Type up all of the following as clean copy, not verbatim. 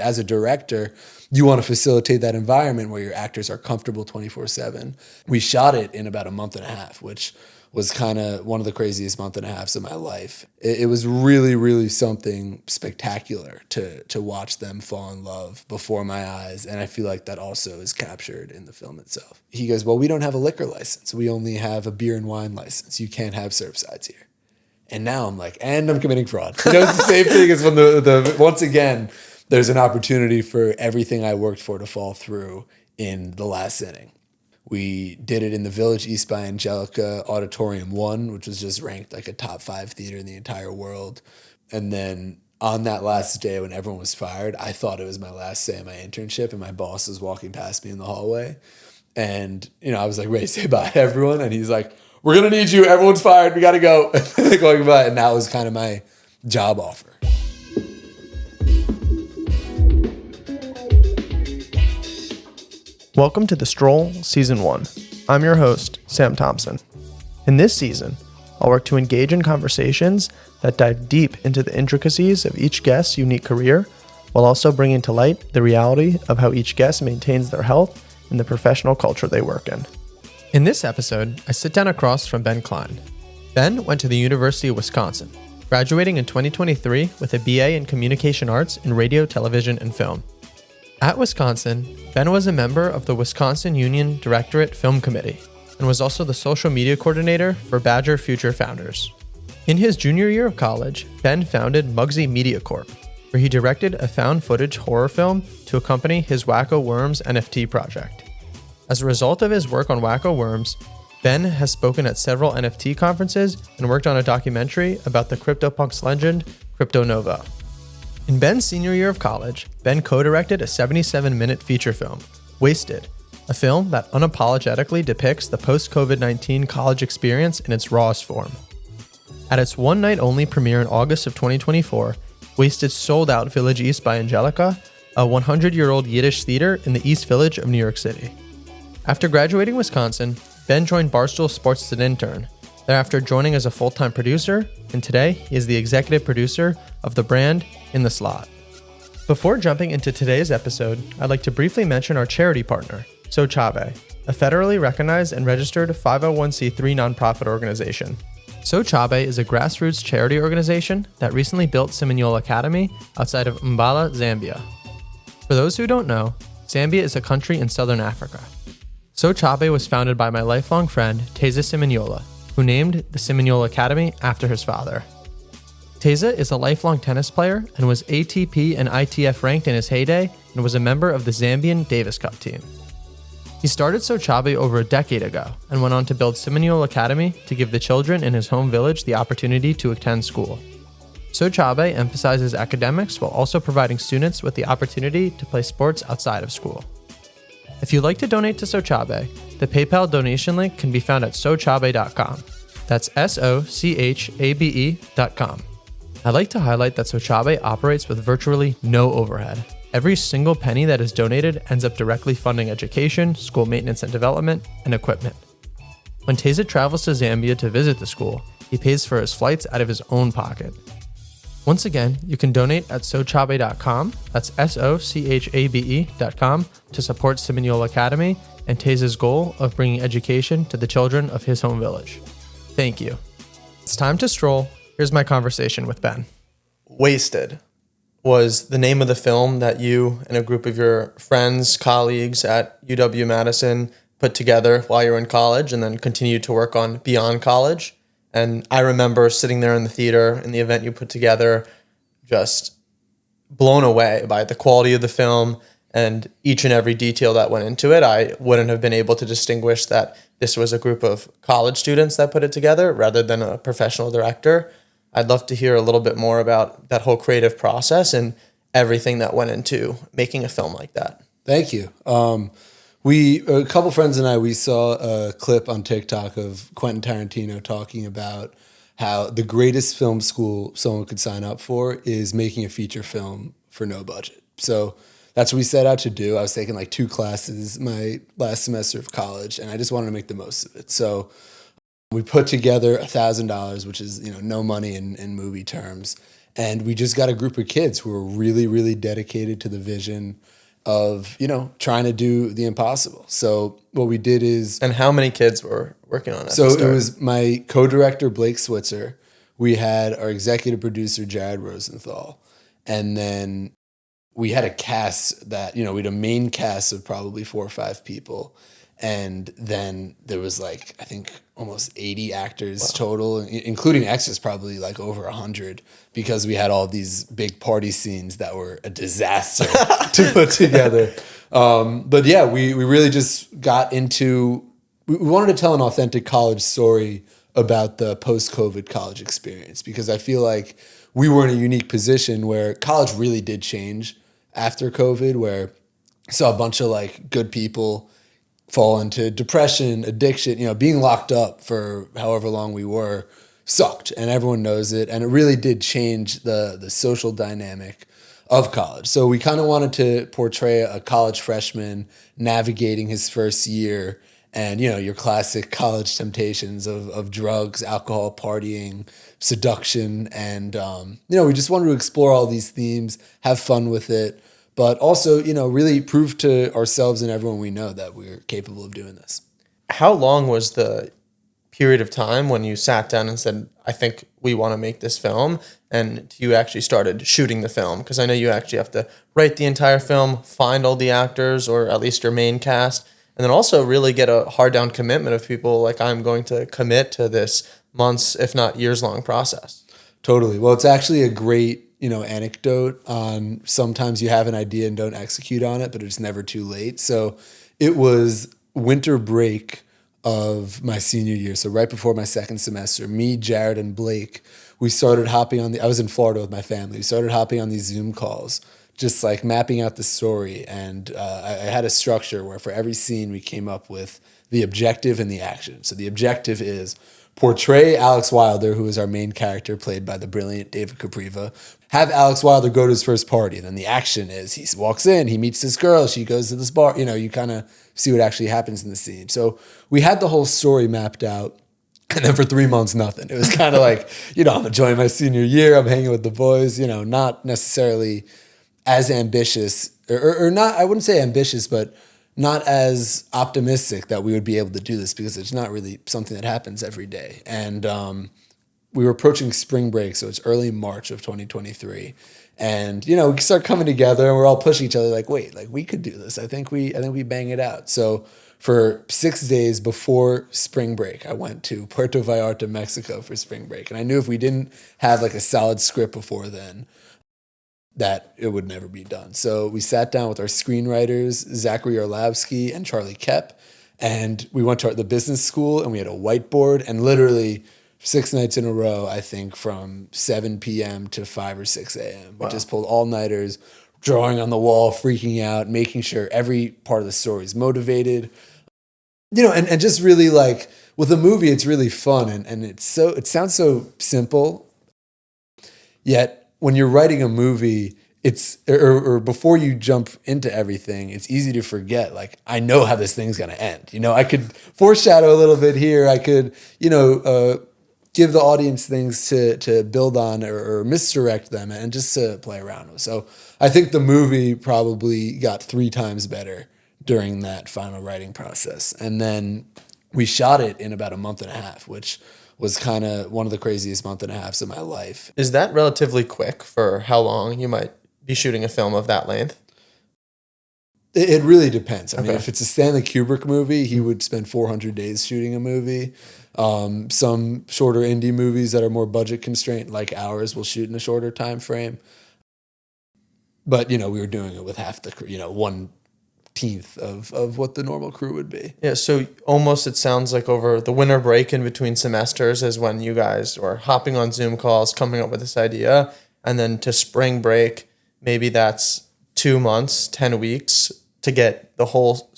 As a director, you want to facilitate that environment where your actors are comfortable 24/7. We shot it in about a month and a half, which was kind of one of the craziest month and a halves of my life. It was really, really something spectacular to watch them fall in love before my eyes. And I feel like that also is captured in the film itself. He goes, well, we don't have a liquor license. We only have a beer and wine license. You can't have Surfsides here. And now I'm like, and I'm committing fraud. It's the same thing as when the once again, there's an opportunity for everything I worked for to fall through in the last inning. We did it in the Village East by Angelika Auditorium 1, which was just ranked like a top 5 theater in the entire world. And then on that last day when everyone was fired, I thought it was my last day of my internship, and my boss was walking past me in the hallway. And, I was like, ready to say bye to everyone. And he's like, we're going to need you. Everyone's fired. We got to go. Going by. And that was kind of my job offer. Welcome to the Stroll Season 1. I'm your host, Sam Thompson. In this season, I'll work to engage in conversations that dive deep into the intricacies of each guest's unique career, while also bringing to light the reality of how each guest maintains their health in the professional culture they work in. In this episode, I sit down across from Ben Klein. Ben went to the University of Wisconsin, graduating in 2023 with a BA in Communication Arts in Radio, Television, and Film. At Wisconsin, Ben was a member of the Wisconsin Union Directorate Film Committee and was also the social media coordinator for Badger Future Founders. In his junior year of college, Ben founded Mugsy Media Corp, where he directed a found footage horror film to accompany his Wacko Worms NFT project. As a result of his work on Wacko Worms, Ben has spoken at several NFT conferences and worked on a documentary about the CryptoPunks legend, Crypto Nova. In Ben's senior year of college, Ben co-directed a 77-minute feature film, Wasted, a film that unapologetically depicts the post-COVID-19 college experience in its rawest form. At its one-night-only premiere in August of 2024, Wasted sold out Village East by Angelika, a 100-year-old Yiddish theater in the East Village of New York City. After graduating Wisconsin, Ben joined Barstool Sports as an intern, thereafter joining as a full-time producer, and today he is the executive producer of the brand In the Slot. Before jumping into today's episode, I'd like to briefly mention our charity partner, Sochabe, a federally recognized and registered 501c3 nonprofit organization. Sochabe is a grassroots charity organization that recently built Seminole Academy outside of Mbala, Zambia. For those who don't know, Zambia is a country in southern Africa. Sochabe was founded by my lifelong friend, Teza Seminole, who named the Seminole Academy after his father. Teza is a lifelong tennis player and was ATP and ITF ranked in his heyday and was a member of the Zambian Davis Cup team. He started Sochabe over a decade ago and went on to build Seminole Academy to give the children in his home village the opportunity to attend school. Sochabe emphasizes academics while also providing students with the opportunity to play sports outside of school. If you'd like to donate to Sochabe, the PayPal donation link can be found at sochabe.com. That's SOCHABE.com. I'd like to highlight that Sochabe operates with virtually no overhead. Every single penny that is donated ends up directly funding education, school maintenance and development, and equipment. When Teza travels to Zambia to visit the school, he pays for his flights out of his own pocket. Once again, you can donate at sochabe.com, that's SOCHABE.com, to support Seminole Academy and Teza's goal of bringing education to the children of his home village. Thank you. It's time to stroll. Here's my conversation with Ben. Wasted was the name of the film that you and a group of your friends, colleagues at UW Madison put together while you were in college and then continued to work on beyond college. And I remember sitting there in the theater in the event you put together, just blown away by the quality of the film and each and every detail that went into it. I wouldn't have been able to distinguish that this was a group of college students that put it together rather than a professional director. I'd love to hear a little bit more about that whole creative process and everything that went into making a film like that. Thank you. A couple friends and I, we saw a clip on TikTok of Quentin Tarantino talking about how the greatest film school someone could sign up for is making a feature film for no budget. So that's what we set out to do. I was taking like 2 classes my last semester of college, and I just wanted to make the most of it. So we put together $1,000, which is no money in movie terms, And we just got a group of kids who were really, really dedicated to the vision of, trying to do the impossible. So what we did is... And how many kids were working on it? So it was my co-director, Blake Switzer. We had our executive producer, Jared Rosenthal. And then we had a cast that, we had a main cast of probably 4 or 5 people. And then there was I think almost 80 actors total, including extras, probably over 100, because we had all these big party scenes that were a disaster to put together. But yeah, we really just got into, we wanted to tell an authentic college story about the post-COVID college experience, because I feel like we were in a unique position where college really did change after COVID, where I saw a bunch of good people fall into depression, addiction, being locked up for however long we were sucked, and everyone knows it. And it really did change the social dynamic of college. So we kind of wanted to portray a college freshman navigating his first year and, your classic college temptations of drugs, alcohol, partying, seduction. And, we just wanted to explore all these themes, have fun with it, but also, really prove to ourselves and everyone we know that we're capable of doing this. How long was the period of time when you sat down and said, I think we want to make this film, and you actually started shooting the film? Because I know you actually have to write the entire film, find all the actors, or at least your main cast, and then also really get a hard down commitment of people I'm going to commit to this months, if not years long process. Totally. Well, it's actually a great anecdote on sometimes you have an idea and don't execute on it, but it's never too late. So it was winter break of my senior year. So right before my second semester, me, Jared, and Blake, we started hopping on I was in Florida with my family. We started hopping on these Zoom calls, just mapping out the story. And I had a structure where for every scene we came up with the objective and the action. So the objective is portray Alex Wilder, who is our main character, played by the brilliant David Capriva. Have Alex Wilder go to his first party. And then the action is he walks in, he meets this girl, she goes to this bar. You kind of see what actually happens in the scene. So we had the whole story mapped out. And then for 3 months, nothing. It was kind of I'm enjoying my senior year. I'm hanging with the boys, not necessarily as ambitious or not, I wouldn't say ambitious, but not as optimistic that we would be able to do this, because it's not really something that happens every day. And we were approaching spring break, so it's early March of 2023. And, we start coming together and we're all pushing each other wait, we could do this. I think we bang it out. So for 6 days before spring break, I went to Puerto Vallarta, Mexico for spring break. And I knew if we didn't have a solid script before then, that it would never be done. So we sat down with our screenwriters, Zachary Orlowski and Charlie Koepp, and we went to the business school and we had a whiteboard, and literally 6 nights in a row, I think from 7 p.m. to 5 or 6 a.m. Wow. We just pulled all-nighters, drawing on the wall, freaking out, making sure every part of the story is motivated. And just really with a movie, it's really fun, and it sounds so simple, yet when you're writing a movie, it's or before you jump into everything, it's easy to forget. I know how this thing's gonna end. I could foreshadow a little bit here. I could, give the audience things to build on or misdirect them and just to play around with. So I think the movie probably got 3 times better during that final writing process, and then we shot it in about a month and a half, which was kind of one of the craziest month and a halves of my life. Is that relatively quick for how long you might be shooting a film of that length? It really depends. I mean, Okay. if it's a Stanley Kubrick movie, he would spend 400 days shooting a movie. Some shorter indie movies that are more budget constrained, like ours, will shoot in a shorter time frame. But, we were doing it with half the crew, 1/10 of what the normal crew would be. Yeah, so almost it sounds like over the winter break in between semesters is when you guys were hopping on Zoom calls, coming up with this idea, and then to spring break, maybe that's 2 months, 10 weeks to get the whole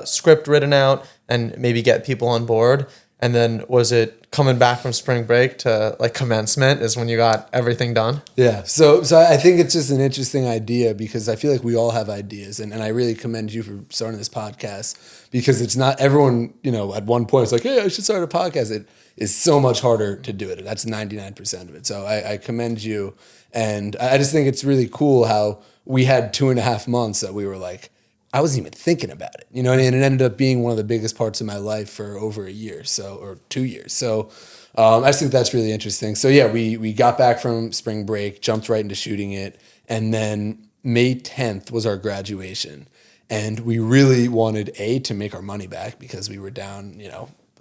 script written out and maybe get people on board. And then was it coming back from spring break to like commencement is when you got everything done? Yeah. So I think it's just an interesting idea because I feel like we all have ideas. And I really commend you for starting this podcast because it's not everyone, at one point it's like, hey, I should start a podcast. It is so much harder to do it. That's 99% of it. So I commend you. And I just think it's really cool how we had 2.5 months that we were like, I wasn't even thinking about it, and it ended up being one of the biggest parts of my life for over a year, or 2 years. So I just think that's really interesting. So yeah, we got back from spring break, jumped right into shooting it, and then May 10th was our graduation, and we really wanted to make our money back because we were down,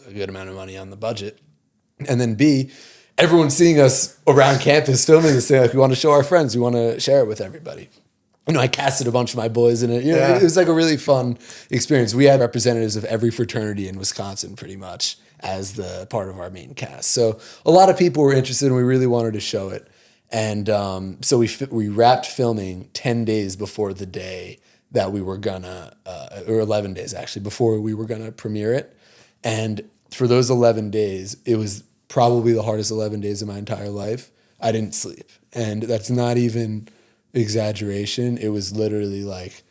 a good amount of money on the budget, and then B, everyone's seeing us around campus filming this thing. Like, we want to show our friends, we want to share it with everybody. I casted a bunch of my boys in it. It was like a really fun experience. We had representatives of every fraternity in Wisconsin pretty much as the part of our main cast. So a lot of people were interested and we really wanted to show it. And so we wrapped filming 10 days before the day that we were gonna, or 11 days actually, before we were gonna premiere it. And for those 11 days, it was probably the hardest 11 days of my entire life. I didn't sleep. And that's not even exaggeration. It was literally like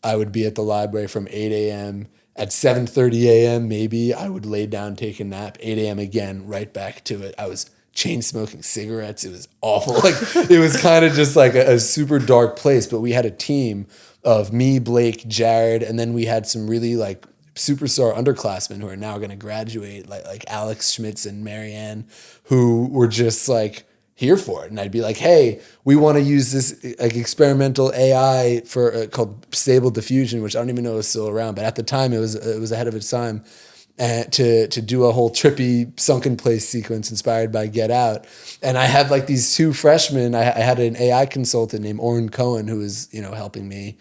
I would be at the library from 8 a.m. At 7:30 a.m. maybe I would lay down, take a nap. 8 a.m. again, right back to it. I was chain smoking cigarettes. It was awful. Like it was kind of just like a super dark place. But we had a team of me, Blake, Jared, and then we had some really like superstar underclassmen who are now going to graduate, like Alex Schmitz and Marianne, who were just like here for it. And I'd be like, hey, we want to use this like experimental AI for called Stable Diffusion, which I don't even know is still around, but at the time it was ahead of its time, and to do a whole trippy sunken place sequence inspired by Get Out. And I had like these two freshmen. I had an AI consultant named Oren Cohen who was helping me,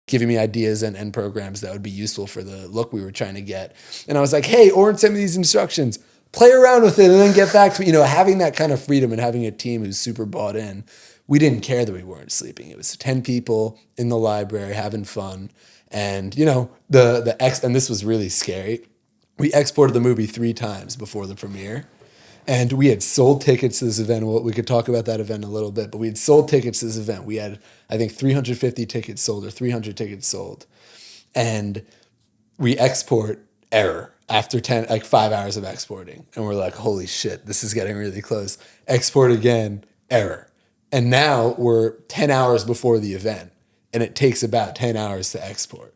giving me ideas and programs that would be useful for the look we were trying to get. And I was like, hey, Oren sent me these instructions. Play around with it and then get back to me. Having that kind of freedom and having a team who's super bought in, we didn't care that we weren't sleeping. It was 10 people in the library having fun. And, and this was really scary. We exported the movie 3 times before the premiere. And we had sold tickets to this event. Well, we could talk about that event in a little bit, but we had sold tickets to this event. We had, I think, 350 tickets sold or 300 tickets sold. And we export error after 5 hours of exporting. And we're like, holy shit, this is getting really close. Export again, error. And now we're 10 hours before the event and it takes about 10 hours to export.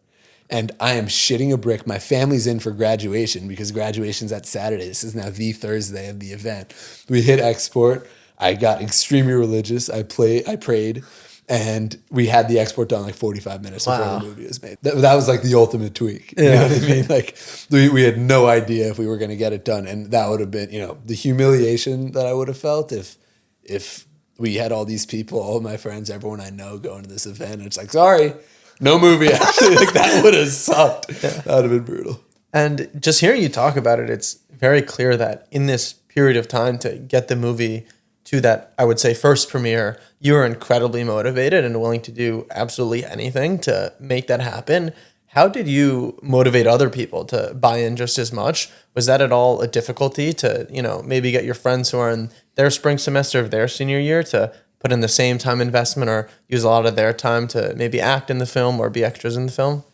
And I am shitting a brick. My family's in for graduation because graduation's that Saturday. This is now the Thursday of the event. We hit export. I got extremely religious. I prayed. And we had the export done like 45 minutes before the movie was made. That was like the ultimate tweak. You know what I mean? Like we had no idea if we were going to get it done. And that would have been, the humiliation that I would have felt if we had all these people, all of my friends, everyone I know going to this event. And it's like, sorry, no movie. Actually, like that would have sucked. That would have been brutal. And just hearing you talk about it, it's very clear that in this period of time to get the movie to that, I would say, first premiere, you were incredibly motivated and willing to do absolutely anything to make that happen. How did you motivate other people to buy in just as much? Was that at all a difficulty to, maybe get your friends who are in their spring semester of their senior year to put in the same time investment or use a lot of their time to maybe act in the film or be extras in the film?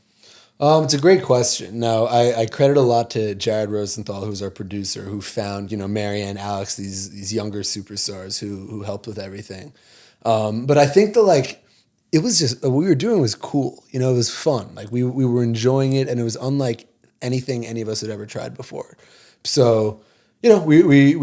It's a great question. No, I credit a lot to Jared Rosenthal, who's our producer, who found, Marianne, Alex, these younger superstars who helped with everything. But I think it was just, what we were doing was cool. It was fun. Like we were enjoying it and it was unlike anything any of us had ever tried before. So, we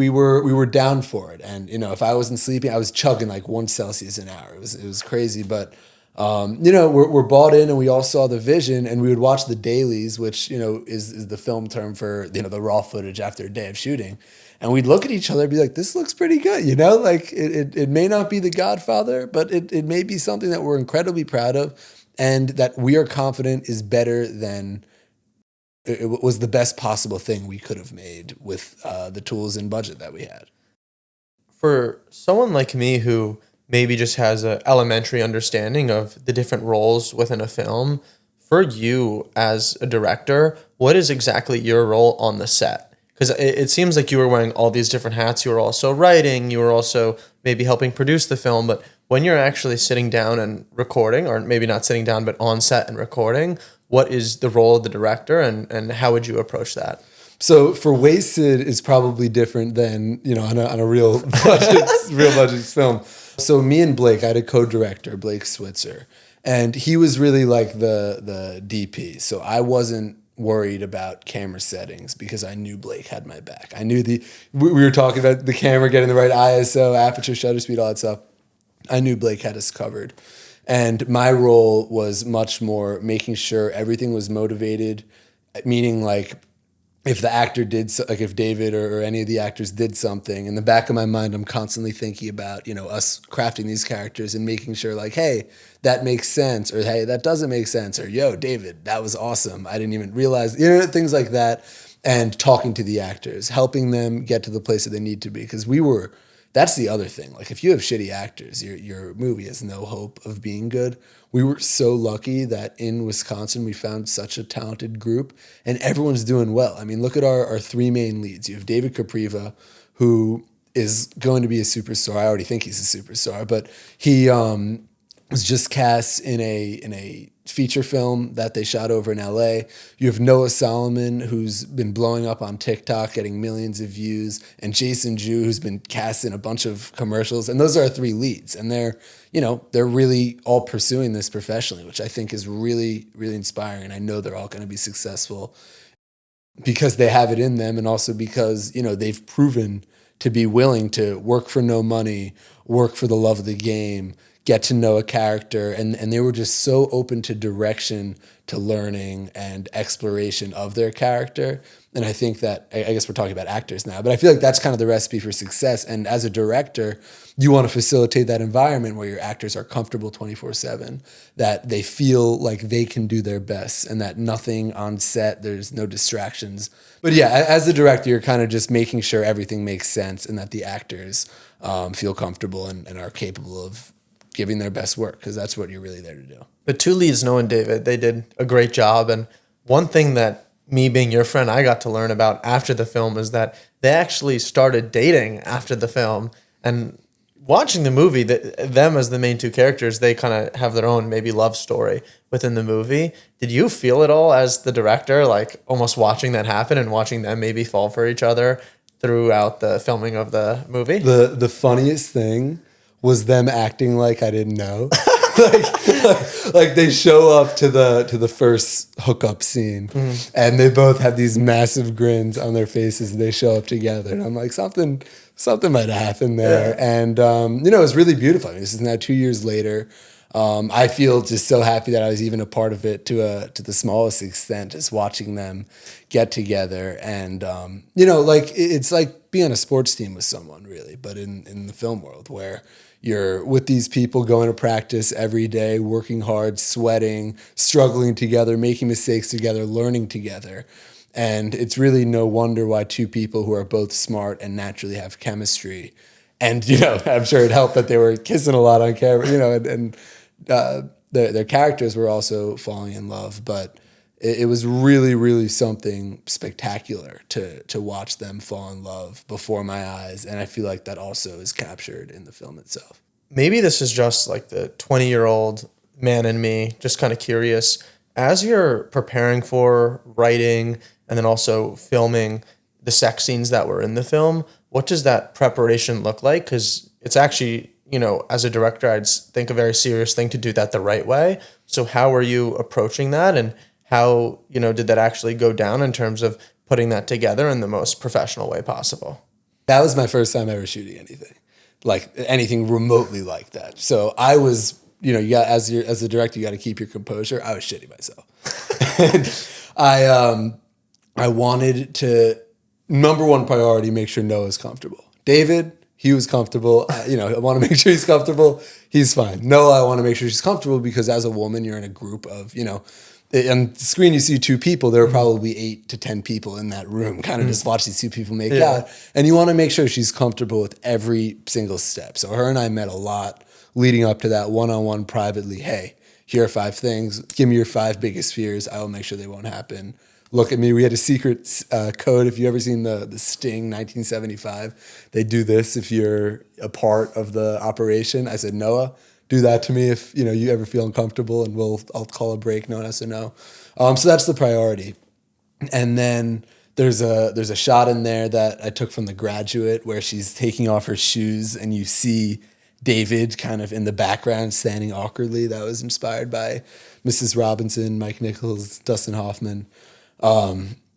were down for it. And, if I wasn't sleeping, I was chugging like 1 Celsius an hour. It was crazy, but we're bought in and we all saw the vision and we would watch the dailies, which, is the film term for, the raw footage after a day of shooting. And we'd look at each other and be like, this looks pretty good, like it may not be The Godfather, but it may be something that we're incredibly proud of and that we are confident is better than, it was the best possible thing we could have made with the tools and budget that we had. For someone like me who maybe just has an elementary understanding of the different roles within a film, for you as a director, what is exactly your role on the set? Because it seems like you were wearing all these different hats. You were also writing, you were also maybe helping produce the film. But when you're actually sitting down and recording, or maybe not sitting down, but on set and recording, what is the role of the director, and how would you approach that? So for Wasted is probably different than, on a real budget film. So me and Blake, I had a co-director, Blake Switzer, and he was really like the DP. So I wasn't worried about camera settings because I knew Blake had my back. I knew we were talking about the camera getting the right ISO, aperture, shutter speed, all that stuff. I knew Blake had us covered. And my role was much more making sure everything was motivated, meaning like if the actor did, like if David or any of the actors did something, in the back of my mind, I'm constantly thinking about, us crafting these characters and making sure like, hey, that makes sense, or hey, that doesn't make sense, or yo, David, that was awesome. I didn't even realize, things like that. And talking to the actors, helping them get to the place that they need to be. Because that's the other thing. Like if you have shitty actors, your movie has no hope of being good. We were so lucky that in Wisconsin, we found such a talented group and everyone's doing well. I mean, look at our three main leads. You have David Capriva, who is going to be a superstar. I already think he's a superstar, but he was just cast in a feature film that they shot over in LA. You have Noah Solomon, who's been blowing up on TikTok, getting millions of views, and Jason Ju, who's been cast in a bunch of commercials. And those are our three leads. And they're really all pursuing this professionally, which I think is really, really inspiring. And I know they're all going to be successful because they have it in them, and also because, they've proven to be willing to work for no money, work for the love of the game, get to know a character, and they were just so open to direction, to learning and exploration of their character. And I think that, I guess we're talking about actors now, but I feel like that's kind of the recipe for success. And as a director, you want to facilitate that environment where your actors are comfortable 24/7, that they feel like they can do their best, and that nothing on set, there's no distractions. But yeah, as the director, you're kind of just making sure everything makes sense and that the actors feel comfortable and are capable of giving their best work, because that's what you're really there to do. The two leads, Noah and David, they did a great job. And one thing that me being your friend, I got to learn about after the film is that they actually started dating after the film. And watching the movie, them as the main two characters, they kind of have their own maybe love story within the movie. Did you feel it all as the director, like almost watching that happen and watching them maybe fall for each other throughout the filming of the movie? The funniest thing was them acting like I didn't know. like they show up to the first hookup scene, and they both have these massive grins on their faces, and they show up together, and I'm like, something might have happened there. Yeah. And it was really beautiful. I mean, this is now 2 years later. I feel just so happy that I was even a part of it to the smallest extent, just watching them get together. And it's like being on a sports team with someone, really, but in the film world, where you're with these people going to practice every day, working hard, sweating, struggling together, making mistakes together, learning together. And it's really no wonder why two people who are both smart and naturally have chemistry. And, I'm sure it helped that they were kissing a lot on camera, and their characters were also falling in love. But it was really, really something spectacular to watch them fall in love before my eyes. And I feel like that also is captured in the film itself. Maybe this is just like the 20-year-old man in me, just kind of curious. As you're preparing for writing and then also filming the sex scenes that were in the film, what does that preparation look like? Because it's actually, as a director, I'd think a very serious thing to do that the right way. So how are you approaching that? And how, did that actually go down in terms of putting that together in the most professional way possible? That was my first time ever shooting anything remotely like that. So I was, as a director, you got to keep your composure. I was shitting myself. And I wanted to, number one priority, make sure Noah's comfortable. David, he was comfortable. I want to make sure he's comfortable. He's fine. Noah, I want to make sure she's comfortable, because as a woman, you're in a group of, on the screen you see two people, there are probably 8 to 10 people in that room, kind of just watch these two people make out. And you want to make sure she's comfortable with every single step. So her and I met a lot leading up to that one-on-one privately. Hey, here are 5 things. Give me your 5 biggest fears. I will make sure they won't happen. look at me. We had a secret code. If you ever seen the Sting 1975, they do this if you're a part of the operation. I said, Noah, do that to me if you ever feel uncomfortable, and I'll call a break. No one has to know. So that's the priority. And then there's a shot in there that I took from The Graduate where she's taking off her shoes and you see David kind of in the background standing awkwardly. That was inspired by Mrs. Robinson, Mike Nichols, Dustin Hoffman.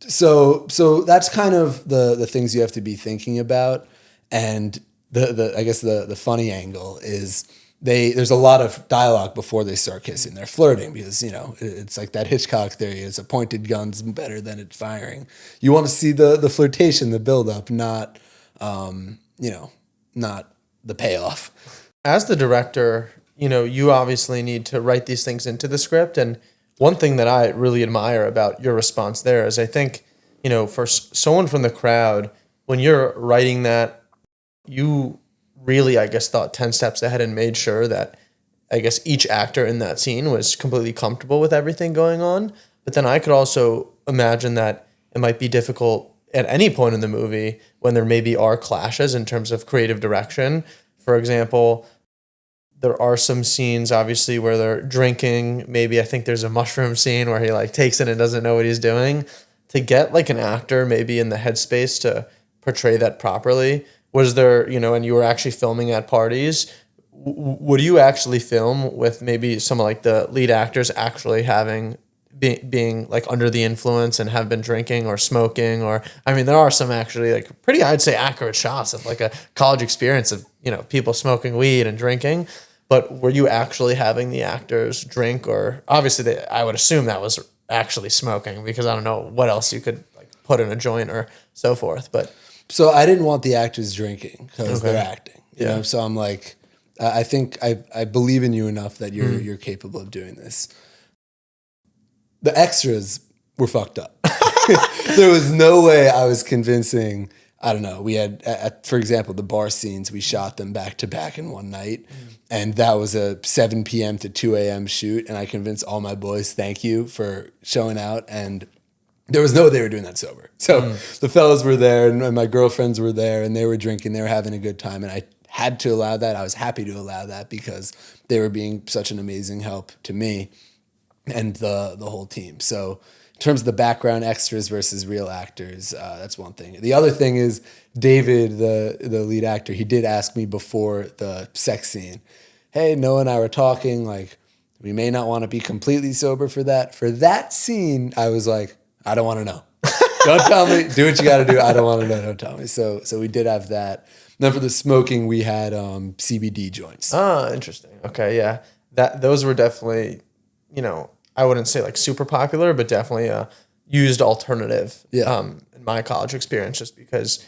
So that's kind of the things you have to be thinking about. And I guess the funny angle is there's a lot of dialogue before they start kissing. They're flirting because, it's like that Hitchcock theory is a pointed gun's better than it firing. You want to see the flirtation, the buildup, not the payoff. As the director, you obviously need to write these things into the script. And one thing that I really admire about your response there is I think, for someone from the crowd, when you're writing that, you really, I guess, thought 10 steps ahead and made sure that, I guess, each actor in that scene was completely comfortable with everything going on. But then I could also imagine that it might be difficult at any point in the movie when there maybe are clashes in terms of creative direction. For example, there are some scenes, obviously, where they're drinking. Maybe I think there's a mushroom scene where he takes it and doesn't know what he's doing. To get an actor maybe in the headspace to portray that properly, was there, and you were actually filming at parties, would you actually film with maybe some of the lead actors actually being under the influence and have been drinking or smoking? Or, I mean, there are some actually pretty, I'd say, accurate shots of a college experience of, people smoking weed and drinking. But were you actually having the actors drink? Or obviously I would assume that was actually smoking, because I don't know what else you could put in a joint or so forth. But so I didn't want the actors drinking because Okay. they're acting. You know? So I'm I think I believe in you enough that you're capable of doing this. The extras were fucked up. There was no way I was convincing. I don't know. We had, for example, the bar scenes, we shot them back to back in one night. And that was a 7 p.m. to 2 a.m. shoot. And I convinced all my boys, thank you for showing out. And there was no way they were doing that sober. So the fellas were there and my girlfriends were there and they were drinking. They were having a good time. And I had to allow that. I was happy to allow that because they were being such an amazing help to me and the whole team. So in terms of the background extras versus real actors, that's one thing. The other thing is David, the lead actor, he did ask me before the sex scene, hey, Noah and I were talking, we may not want to be completely sober for that. For that scene, I was like, I don't want to know. Don't tell me. Do what you got to do. I don't want to know. Don't tell me. So we did have that. Then for the smoking, we had CBD joints. Oh, interesting. Okay, yeah. Those were definitely, I wouldn't say super popular, but definitely a used alternative in my college experience, just because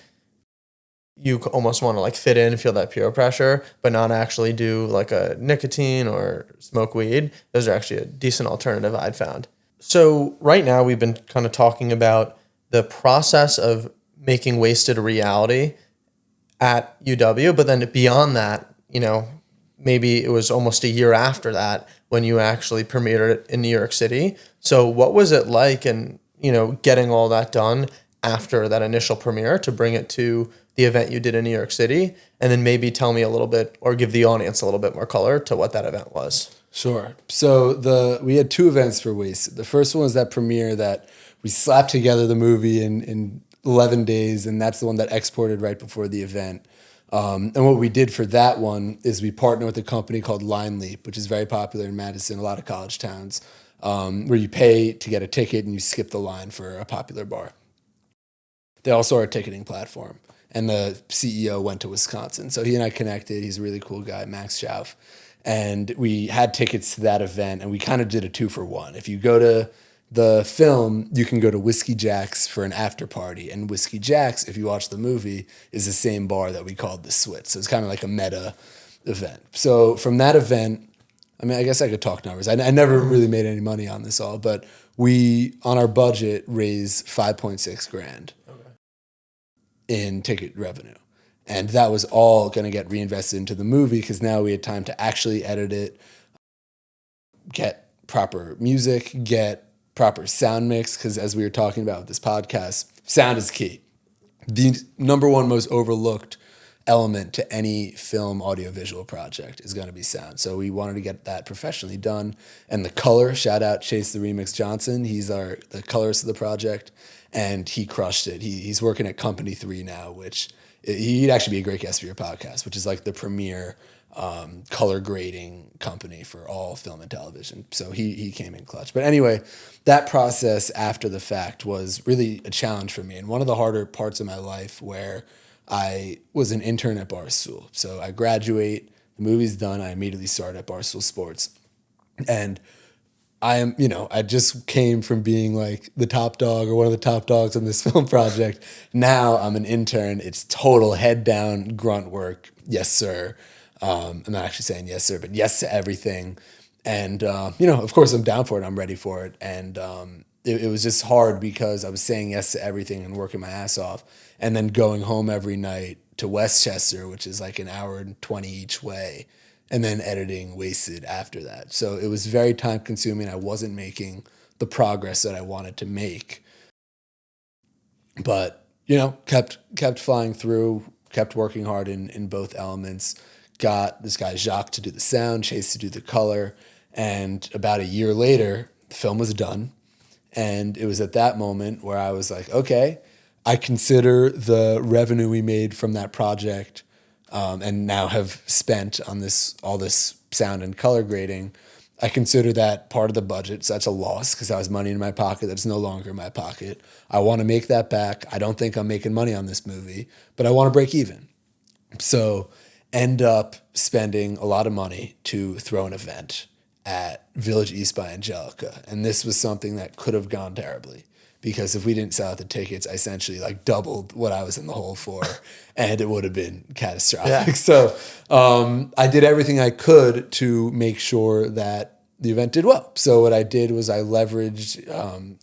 you almost want to fit in, feel that peer pressure, but not actually do a nicotine or smoke weed. Those are actually a decent alternative I'd found. So right now we've been kind of talking about the process of making Wasted a reality at UW, but then beyond that, maybe it was almost a year after that when you actually premiered it in New York City. So what was it like, and getting all that done after that initial premiere to bring it to the event you did in New York City? And then maybe tell me a little bit, or give the audience a little bit more color to what that event was. Sure. So we had two events for Wasted. The first one was that premiere that we slapped together the movie in 11 days, and that's the one that exported right before the event. And what we did for that one is we partnered with a company called Line Leap, which is very popular in Madison, a lot of college towns, where you pay to get a ticket and you skip the line for a popular bar. They also are a ticketing platform. And the CEO went to Wisconsin. So he and I connected. He's a really cool guy, Max Schauf. And we had tickets to that event, and we kind of did a 2-for-1. If you go to the film, you can go to Whiskey Jack's for an after party. And Whiskey Jack's, if you watch the movie, is the same bar that we called the Switz. So it's kind of like a meta event. So from that event, I guess I could talk numbers. I never really made any money on this all, but we, on our budget, raised $5.6 grand in ticket revenue. And that was all going to get reinvested into the movie because now we had time to actually edit it, get proper music, get proper sound mix, because as we were talking about with this podcast, sound is key. The number one most overlooked element to any film audiovisual project is going to be sound. So we wanted to get that professionally done. And the color, shout out Chase the Remix Johnson. He's the colorist of the project, and he crushed it. He's working at Company 3 now, which he'd actually be a great guest for your podcast, which is like the premier color grading company for all film and television. So he came in clutch. But anyway, that process after the fact was really a challenge for me, and one of the harder parts of my life, where I was an intern at Barstool. So I graduate, the movie's done, I immediately start at Barstool Sports. And I just came from being like the top dog or one of the top dogs on this film project. Now I'm an intern. It's total head down grunt work. Yes, sir. I'm not actually saying yes, sir, but yes to everything. And, of course I'm down for it. I'm ready for it. And it was just hard because I was saying yes to everything and working my ass off, and then going home every night to Westchester, which is like an hour and 20 each way, and then editing Wasted after that. So it was very time consuming. I wasn't making the progress that I wanted to make, but, kept flying through, kept working hard in both elements, got this guy Jacques to do the sound, Chase to do the color. And about a year later, the film was done. And it was at that moment where I was like, okay, I consider the revenue we made from that project, and now have spent on all this sound and color grading, I consider that part of the budget. So that's a loss, because that was money in my pocket that's no longer in my pocket. I want to make that back. I don't think I'm making money on this movie, but I want to break even. So end up spending a lot of money to throw an event at Village East by Angelika. And this was something that could have gone terribly, because if we didn't sell out the tickets, I essentially like doubled what I was in the hole for, and it would have been catastrophic. Yeah. So I did everything I could to make sure that the event did well. So what I did was I leveraged,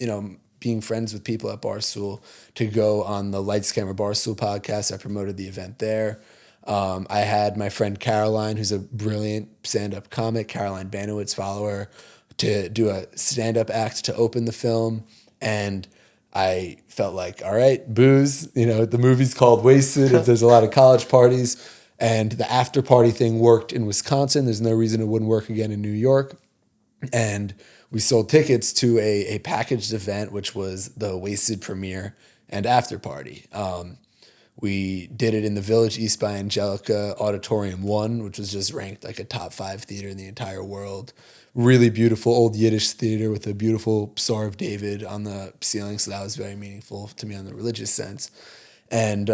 being friends with people at Barstool to go on the Lights Camera Barstool podcast. I promoted the event there. I had my friend Caroline, who's a brilliant stand-up comic, Caroline Banowitz, follower, to do a stand-up act to open the film. And I felt like, all right, booze, the movie's called Wasted. If there's a lot of college parties, and the after party thing worked in Wisconsin, there's no reason it wouldn't work again in New York. And we sold tickets to a packaged event, which was the Wasted premiere and after party. We did it in the Village East by Angelika Auditorium 1, which was just ranked like a top 5 theater in the entire world. Really beautiful old Yiddish theater with a beautiful Star of David on the ceiling. So that was very meaningful to me on the religious sense. And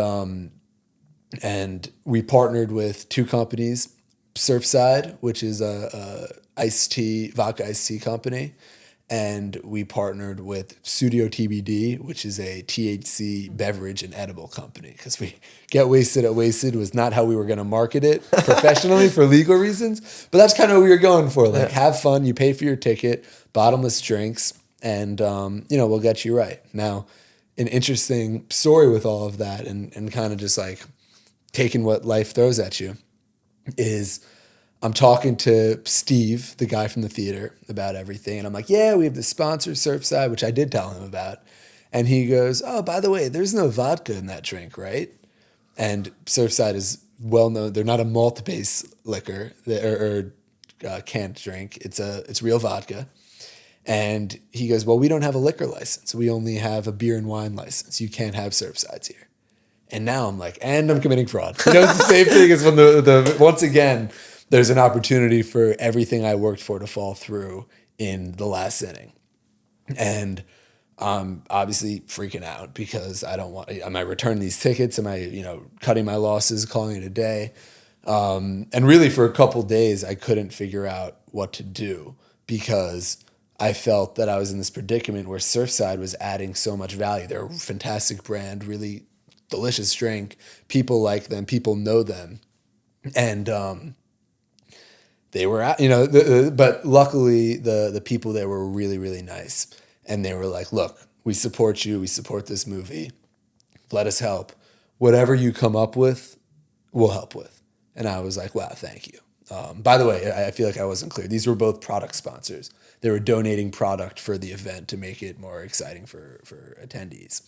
we partnered with 2 companies, Surfside, which is a vodka iced tea company. And we partnered with Studio TBD, which is a THC beverage and edible company, because we Get Wasted at Wasted was not how we were going to market it professionally for legal reasons, but that's kind of what we were going for. Like, have fun, you pay for your ticket, bottomless drinks, and we'll get you right. Now, an interesting story with all of that, and kind of just like taking what life throws at you, is I'm talking to Steve, the guy from the theater, about everything. And I'm like, yeah, we have the sponsor, Surfside, which I did tell him about. And he goes, oh, by the way, there's no vodka in that drink, right? And Surfside is well known. They're not a malt-based liquor or canned drink. It's real vodka. And he goes, well, we don't have a liquor license. We only have a beer and wine license. You can't have Surfsides here. And now I'm like, and I'm committing fraud. It's the same thing as when the once again, there's an opportunity for everything I worked for to fall through in the last inning. And I'm obviously freaking out because am I returning these tickets? Am I, cutting my losses, calling it a day? And really for a couple days, I couldn't figure out what to do, because I felt that I was in this predicament where Surfside was adding so much value. They're a fantastic brand, really delicious drink. People like them. People know them. And, they were out, but luckily the people there were really, really nice. And they were like, look, we support you. We support this movie. Let us help. Whatever you come up with, we'll help with. And I was like, wow, thank you. By the way, I feel like I wasn't clear. These were both product sponsors. they were donating product for the event to make it more exciting for attendees.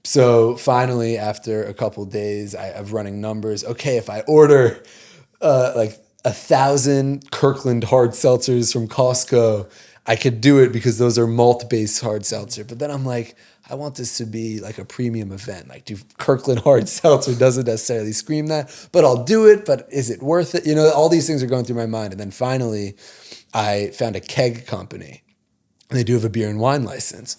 So finally, after a couple of days of running numbers, okay, if I order like 1,000 Kirkland hard seltzers from Costco, I could do it because those are malt-based hard seltzer. But then I'm like, I want this to be like a premium event. Like, do Kirkland hard seltzer doesn't necessarily scream that, but I'll do it. But is it worth it? You know, all these things are going through my mind. And then finally, I found a keg company. They do have a beer and wine license.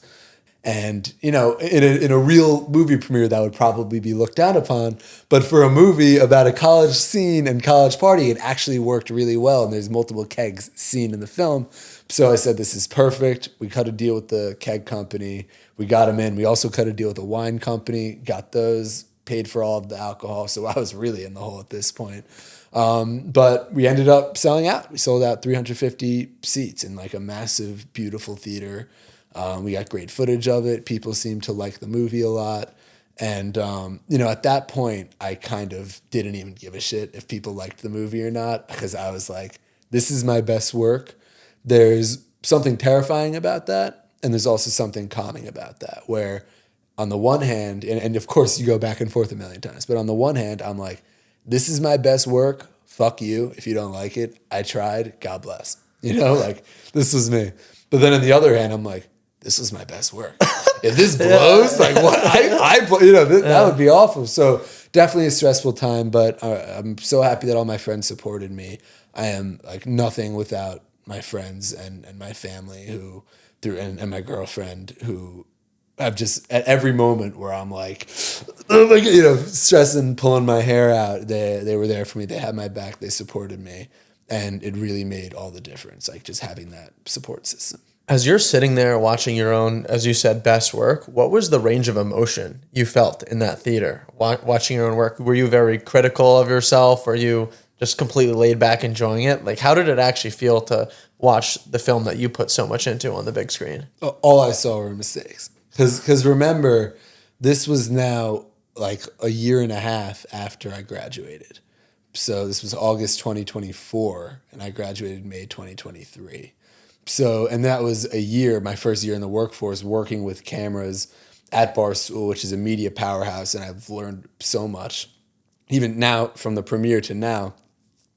And, you know, in a real movie premiere, that would probably be looked down upon. But for a movie about a college scene and college party, it actually worked really well. And there's multiple kegs seen in the film. So I said, this is perfect. We cut a deal with the keg company. We got them in. We also cut a deal with the wine company, got those, paid for all of the alcohol. So I was really in the hole at this point. But we ended up selling out. We sold out 350 seats in like a massive, beautiful theater. We got great footage of it. People seemed to like the movie a lot. And, you know, at that point, I kind of didn't even give a shit if people liked the movie or not, because I was like, this is my best work. There's something terrifying about that. And there's also something calming about that, where on the one hand, and of course you go back and forth a million times, but on the one hand, I'm like, this is my best work. Fuck you if you don't like it. I tried. God bless. You know, like, this was me. But then on the other hand, I'm like, this was my best work. If this blows, like, what? That would be awful. So definitely a stressful time, but I'm so happy that all my friends supported me. I am like nothing without my friends and my family and my girlfriend, who I've just, at every moment where I'm like, oh my God, you know, stressing, pulling my hair out, they were there for me. They had my back. They supported me. And it really made all the difference, like just having that support system. As you're sitting there watching your own, as you said, best work, what was the range of emotion you felt in that theater watching your own work? Were you very critical of yourself? Were you just completely laid back enjoying it? Like, how did it actually feel to watch the film that you put so much into on the big screen? All I saw were mistakes. Because remember, this was now like a year and a half after I graduated. So this was August 2024, and I graduated May 2023. So, and that was a year, my first year in the workforce, working with cameras at Barstool, which is a media powerhouse, and I've learned so much, even now from the premiere to now.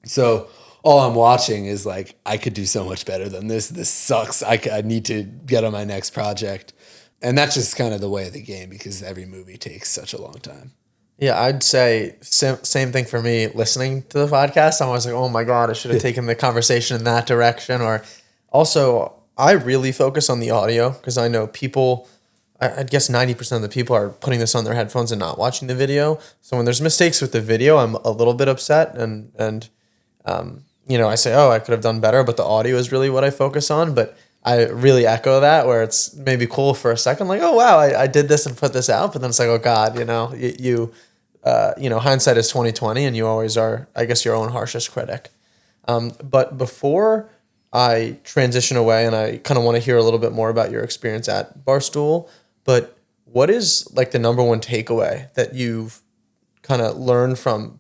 So all I'm watching is like, I could do so much better than this. This sucks. I need to get on my next project. And that's just kind of the way of the game, because every movie takes such a long time. Yeah, I'd say same thing for me listening to the podcast. I was like, oh my God, I should have taken the conversation in that direction. Or also, I really focus on the audio because I know people, I guess 90% of the people are putting this on their headphones and not watching the video. So when there's mistakes with the video, I'm a little bit upset and you know, I say, oh, I could have done better, but the audio is really what I focus on. But I really echo that, where it's maybe cool for a second, like, oh wow, I did this and put this out, but then it's like, oh God, you know, you know, hindsight is 20/20, and you always are, I guess, your own harshest critic. But before I transition away, and I kind of want to hear a little bit more about your experience at Barstool, but what is like the number one takeaway that you've kind of learned from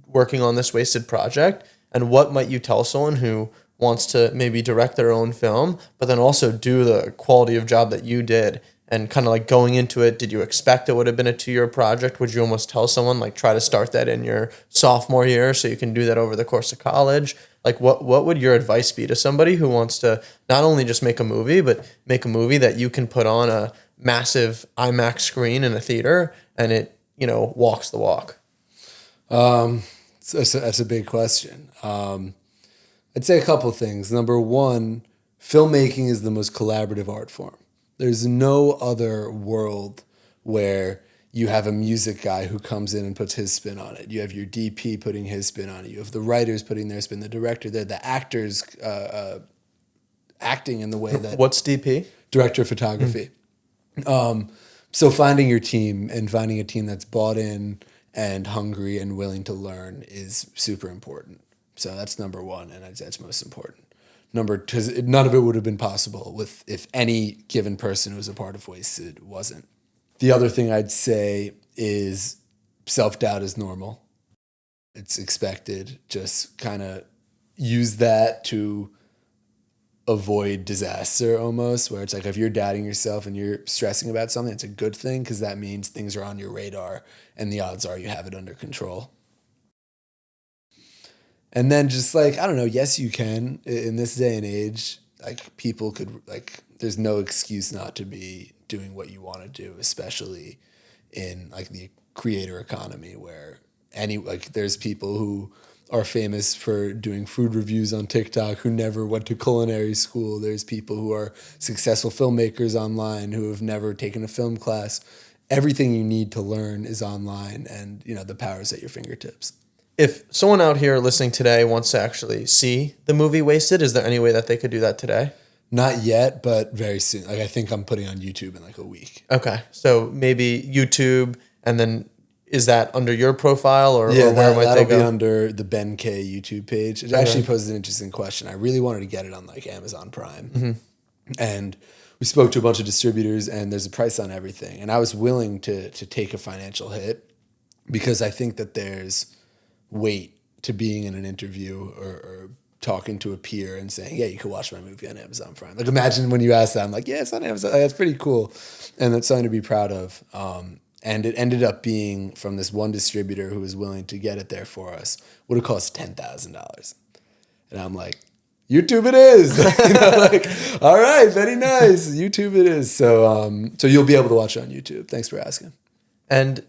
working on this wasted project, and what might you tell someone who wants to maybe direct their own film, but then also do the quality of job that you did? And kind of like going into it, did you expect it would have been a 2-year project? Would you almost tell someone, like, try to start that in your sophomore year so you can do that over the course of college? Like, what would your advice be to somebody who wants to not only just make a movie, but make a movie that you can put on a massive IMAX screen in a theater and it, you know, walks the walk? That's a big question. I'd say a couple things. Number one, filmmaking is the most collaborative art form. There's no other world where you have a music guy who comes in and puts his spin on it. You have your DP putting his spin on it. You have the writers putting their spin, the director, the actors acting in the way that... What's DP? Director of photography. So finding your team and finding a team that's bought in and hungry and willing to learn is super important. So that's number one, and that's most important. Number two, because none of it would have been possible if any given person who was a part of Wasted wasn't. The other thing I'd say is self-doubt is normal. It's expected. Just kind of use that to avoid disaster almost, where it's like if you're doubting yourself and you're stressing about something, it's a good thing because that means things are on your radar and the odds are you have it under control. And then just like, I don't know, yes, you can. In this day and age, like people could, like, there's no excuse not to be doing what you want to do, especially in like the creator economy where there's people who are famous for doing food reviews on TikTok who never went to culinary school. There's people who are successful filmmakers online who have never taken a film class. Everything you need to learn is online and, the power is at your fingertips. If someone out here listening today wants to actually see the movie Wasted, is there any way that they could do that today? Not yet, but very soon. Like I think I'm putting on YouTube in like a week. Okay. So maybe YouTube, and then is that under your profile or Yeah, where might that'll they go? be under the Ben K YouTube page. It actually poses an interesting question. I really wanted to get it on like Amazon Prime. And we spoke to a bunch of distributors and there's a price on everything. And I was willing to take a financial hit because I think that there's weight to being in an interview or talking to a peer and saying, yeah, you could watch my movie on Amazon Prime. Like imagine when you ask that, I'm like, yeah, it's on Amazon. That's pretty cool. And that's something to be proud of. And it ended up being from this one distributor who was willing to get it there for us. Would have cost $10,000. And I'm like, YouTube it is. All right, very nice. YouTube it is. So you'll be able to watch it on YouTube. Thanks for asking. And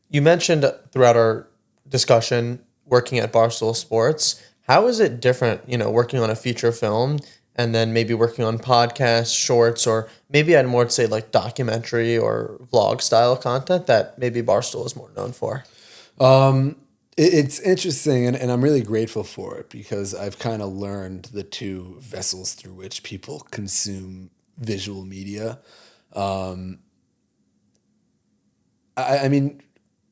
you mentioned throughout our discussion working at Barstool Sports. How is it different, working on a feature film and then maybe working on podcasts, shorts, or maybe I'd more say like documentary or vlog style content that maybe Barstool is more known for? It's interesting, and I'm really grateful for it because I've kind of learned the two vessels through which people consume visual media. I mean,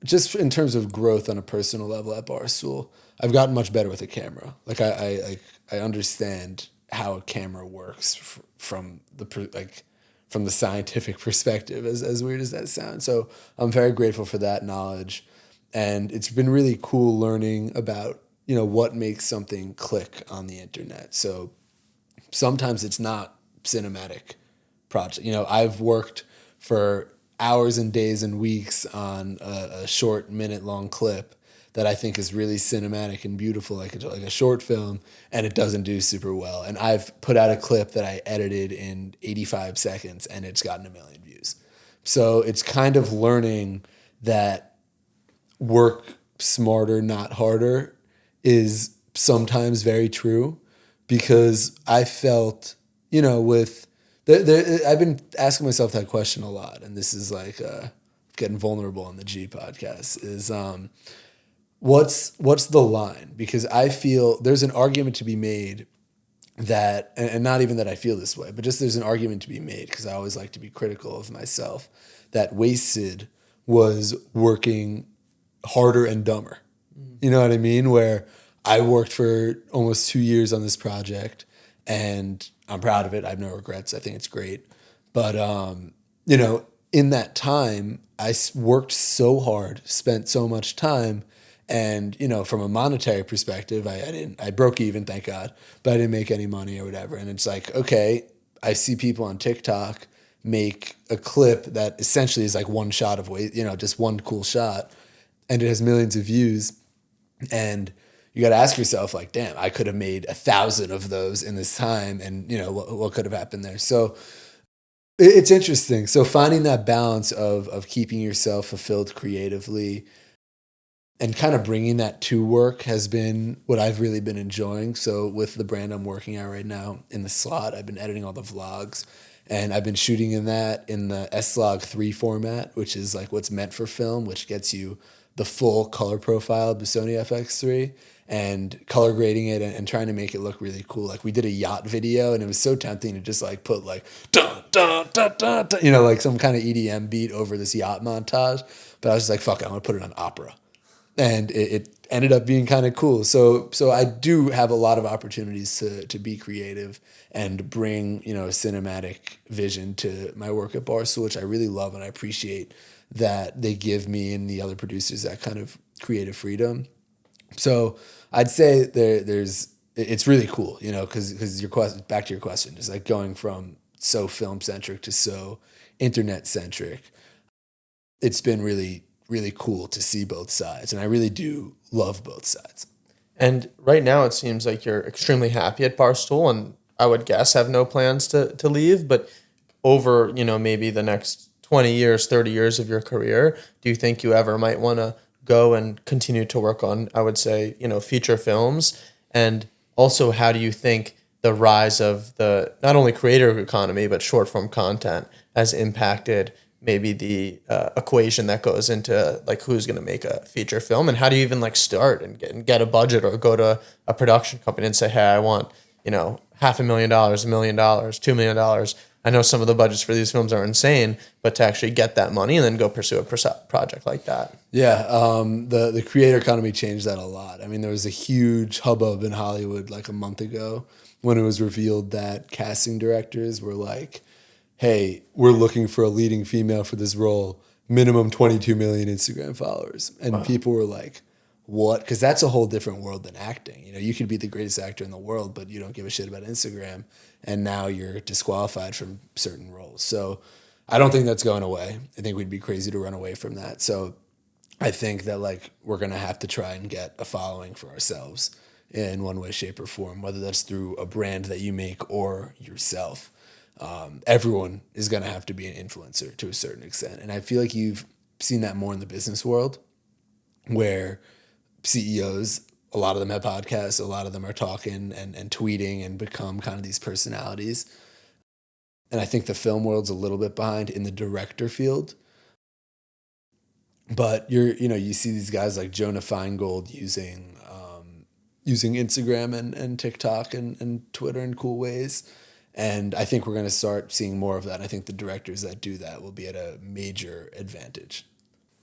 just in terms of growth on a personal level at Barstool, I've gotten much better with a camera. Like I understand how a camera works from the scientific perspective, as weird as that sounds. So I'm very grateful for that knowledge. And it's been really cool learning about, what makes something click on the internet. So sometimes it's not cinematic project. I've worked for hours and days and weeks on a short minute-long clip that I think is really cinematic and beautiful, like a short film, and it doesn't do super well. And I've put out a clip that I edited in 85 seconds, and it's gotten 1 million views. So it's kind of learning that work smarter, not harder, is sometimes very true, because I felt, with I've been asking myself that question a lot, and this is like getting vulnerable on the G podcast, is what's the line? Because I feel there's an argument to be made that, and not even that I feel this way, but just there's an argument to be made, because I always like to be critical of myself, that Wasted was working harder and dumber. You know what I mean? Where I worked for almost 2 years on this project, and I'm proud of it. I have no regrets. I think it's great. But, in that time, I worked so hard, spent so much time. And, from a monetary perspective, I broke even, thank God, but I didn't make any money or whatever. And it's like, okay, I see people on TikTok make a clip that essentially is like one shot of just one cool shot, and it has millions of views. And you got to ask yourself, like, damn, I could have made 1,000 of those in this time. And, what could have happened there? So it's interesting. So finding that balance of keeping yourself fulfilled creatively and kind of bringing that to work has been what I've really been enjoying. So with the brand I'm working at right now in the slot, I've been editing all the vlogs, and I've been shooting in the S-Log3 format, which is like what's meant for film, which gets you the full color profile of the Sony FX3, and color grading it and trying to make it look really cool. Like we did a yacht video, and it was so tempting to just like put like dun dun dun dun, dun like some kind of EDM beat over this yacht montage. But I was just like, fuck it, I'm gonna put it on opera. And it ended up being kind of cool. So I do have a lot of opportunities to be creative and bring, cinematic vision to my work at Barstool, which I really love, and I appreciate that they give me and the other producers that kind of creative freedom. So I'd say there's it's really cool, you know, because your question, back to your question, is like going from so film centric to so internet centric. It's been really, really cool to see both sides, and I really do love both sides. And right now it seems like you're extremely happy at Barstool, and I would guess have no plans to leave. But over, maybe the next 20 years, 30 years of your career, do you think you ever might want to go and continue to work on, I would say, feature films? And also, how do you think the rise of the not only creator economy, but short form content has impacted maybe the equation that goes into like who's going to make a feature film, and how do you even like start and get a budget or go to a production company and say, hey, I want, $500,000, $1 million, $2 million. I know some of the budgets for these films are insane, but to actually get that money and then go pursue a project like that. Yeah, the creator economy changed that a lot. I mean, there was a huge hubbub in Hollywood like a month ago when it was revealed that casting directors were like, hey, we're looking for a leading female for this role, minimum 22 million Instagram followers. And wow. People were like, what? Because that's a whole different world than acting. You could be the greatest actor in the world, but you don't give a shit about Instagram. And now you're disqualified from certain roles. So I don't think that's going away. I think we'd be crazy to run away from that. So I think that like we're going to have to try and get a following for ourselves in one way, shape, or form, whether that's through a brand that you make or yourself. Everyone is going to have to be an influencer to a certain extent. And I feel like you've seen that more in the business world where CEOs, a lot of them have podcasts, a lot of them are talking and tweeting and become kind of these personalities. And I think the film world's a little bit behind in the director field. But you see these guys like Jonah Feingold using Instagram and TikTok and Twitter in cool ways. And I think we're going to start seeing more of that. And I think the directors that do that will be at a major advantage.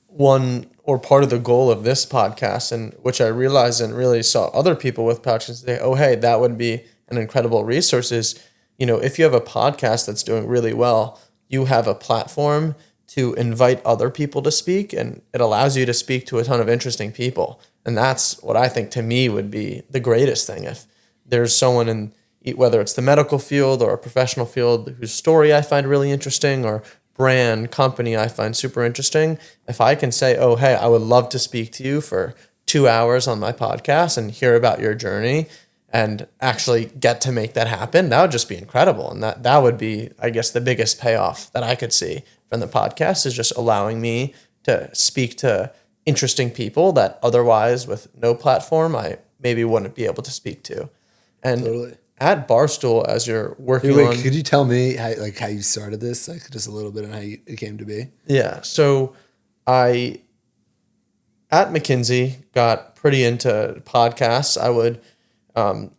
One or part of the goal of this podcast, and which I realized and really saw other people with podcasts say, oh, hey, that would be an incredible resource is, if you have a podcast that's doing really well, you have a platform to invite other people to speak, and it allows you to speak to a ton of interesting people. And that's what I think to me would be the greatest thing. If there's someone in, whether it's the medical field or a professional field whose story I find really interesting or brand, company I find super interesting, if I can say, oh, hey, I would love to speak to you for 2 hours on my podcast and hear about your journey and actually get to make that happen, that would just be incredible. And that would be, I guess, the biggest payoff that I could see from the podcast is just allowing me to speak to interesting people that otherwise with no platform I maybe wouldn't be able to speak to. And totally. At Barstool, as you're working on... Could you tell me how you started this? Like just a little bit on how it came to be? Yeah. So I, at McKinsey, got pretty into podcasts. I would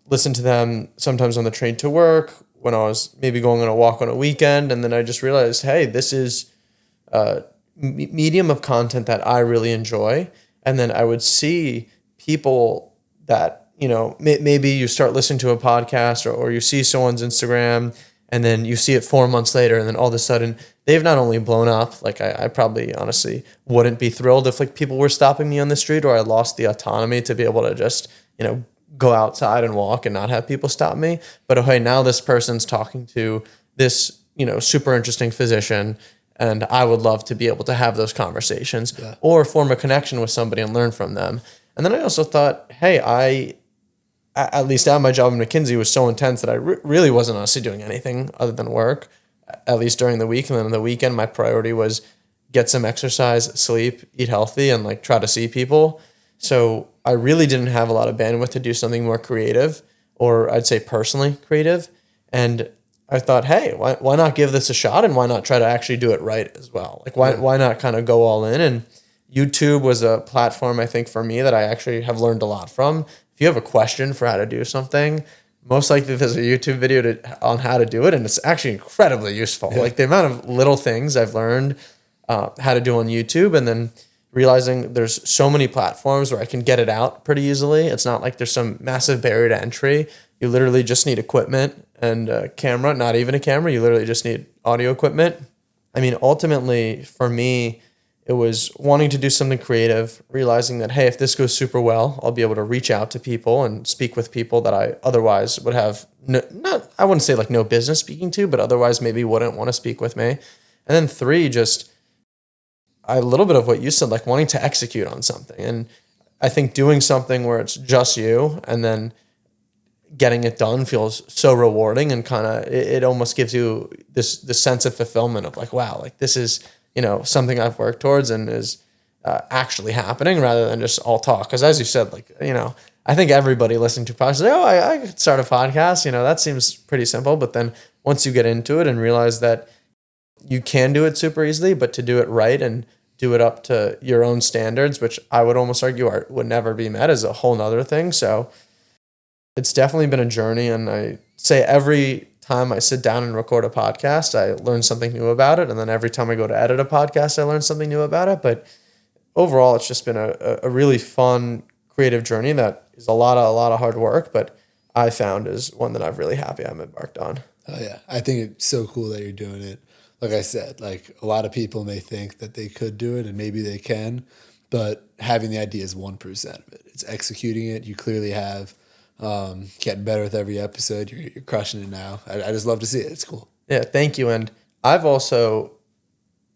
listen to them sometimes on the train to work, when I was maybe going on a walk on a weekend. And then I just realized, hey, this is a medium of content that I really enjoy. And then I would see people that... maybe you start listening to a podcast or you see someone's Instagram and then you see it 4 months later and then all of a sudden they've not only blown up, like I probably honestly wouldn't be thrilled if like people were stopping me on the street or I lost the autonomy to be able to just, go outside and walk and not have people stop me. But oh, hey, now this person's talking to this, super interesting physician and I would love to be able to have those conversations or form a connection with somebody and learn from them. And then I also thought, hey, at least at my job in McKinsey was so intense that I really wasn't honestly doing anything other than work, at least during the week. And then on the weekend, my priority was get some exercise, sleep, eat healthy, and like try to see people. So I really didn't have a lot of bandwidth to do something more creative, or I'd say personally creative. And I thought, hey, why not give this a shot and why not try to actually do it right as well? Like why not kind of go all in? And YouTube was a platform, I think, for me that I actually have learned a lot from. If you have a question for how to do something, most likely there's a YouTube video on how to do it, and it's actually incredibly useful. Yeah. Like the amount of little things I've learned how to do on YouTube, and then realizing there's so many platforms where I can get it out pretty easily. It's not like there's some massive barrier to entry. You literally just need equipment and a camera, not even a camera. You literally just need audio equipment. I mean, ultimately, for me, It was wanting to do something creative, realizing that, hey, if this goes super well, I'll be able to reach out to people and speak with people that I otherwise would have I wouldn't say like no business speaking to, but otherwise maybe wouldn't want to speak with me. And then 3, just a little bit of what you said, like wanting to execute on something. And I think doing something where it's just you and then getting it done feels so rewarding, and kind of it almost gives you this sense of fulfillment of like, wow, like this is, something I've worked towards and is actually happening, rather than just all talk. Because as you said, like, I think everybody listening to podcasts, like, I could start a podcast, that seems pretty simple. But then once you get into it and realize that you can do it super easily, but to do it right and do it up to your own standards, which I would almost argue would never be met, is a whole nother thing. So it's definitely been a journey. And I say every time I sit down and record a podcast, I learn something new about it. And then every time I go to edit a podcast, I learn something new about it. But overall, it's just been a really fun, creative journey that is a lot of hard work, but I found is one that I'm really happy I'm embarked on. Oh yeah. I think it's so cool that you're doing it. Like I said, like a lot of people may think that they could do it, and maybe they can, but having the idea is 1% of it. It's executing it. You clearly have. Getting better with every episode. You're crushing it now. I just love to see it. It's cool. Yeah, thank you. And I've also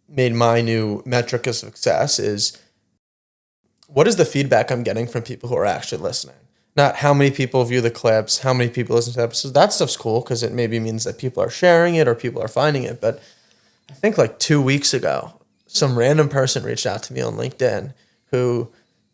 made my new metric of success is, what is the feedback I'm getting from people who are actually listening? Not how many people view the clips, how many people listen to the episodes. That stuff's cool because it maybe means that people are sharing it or people are finding it. But I think like 2 weeks ago, some random person reached out to me on LinkedIn who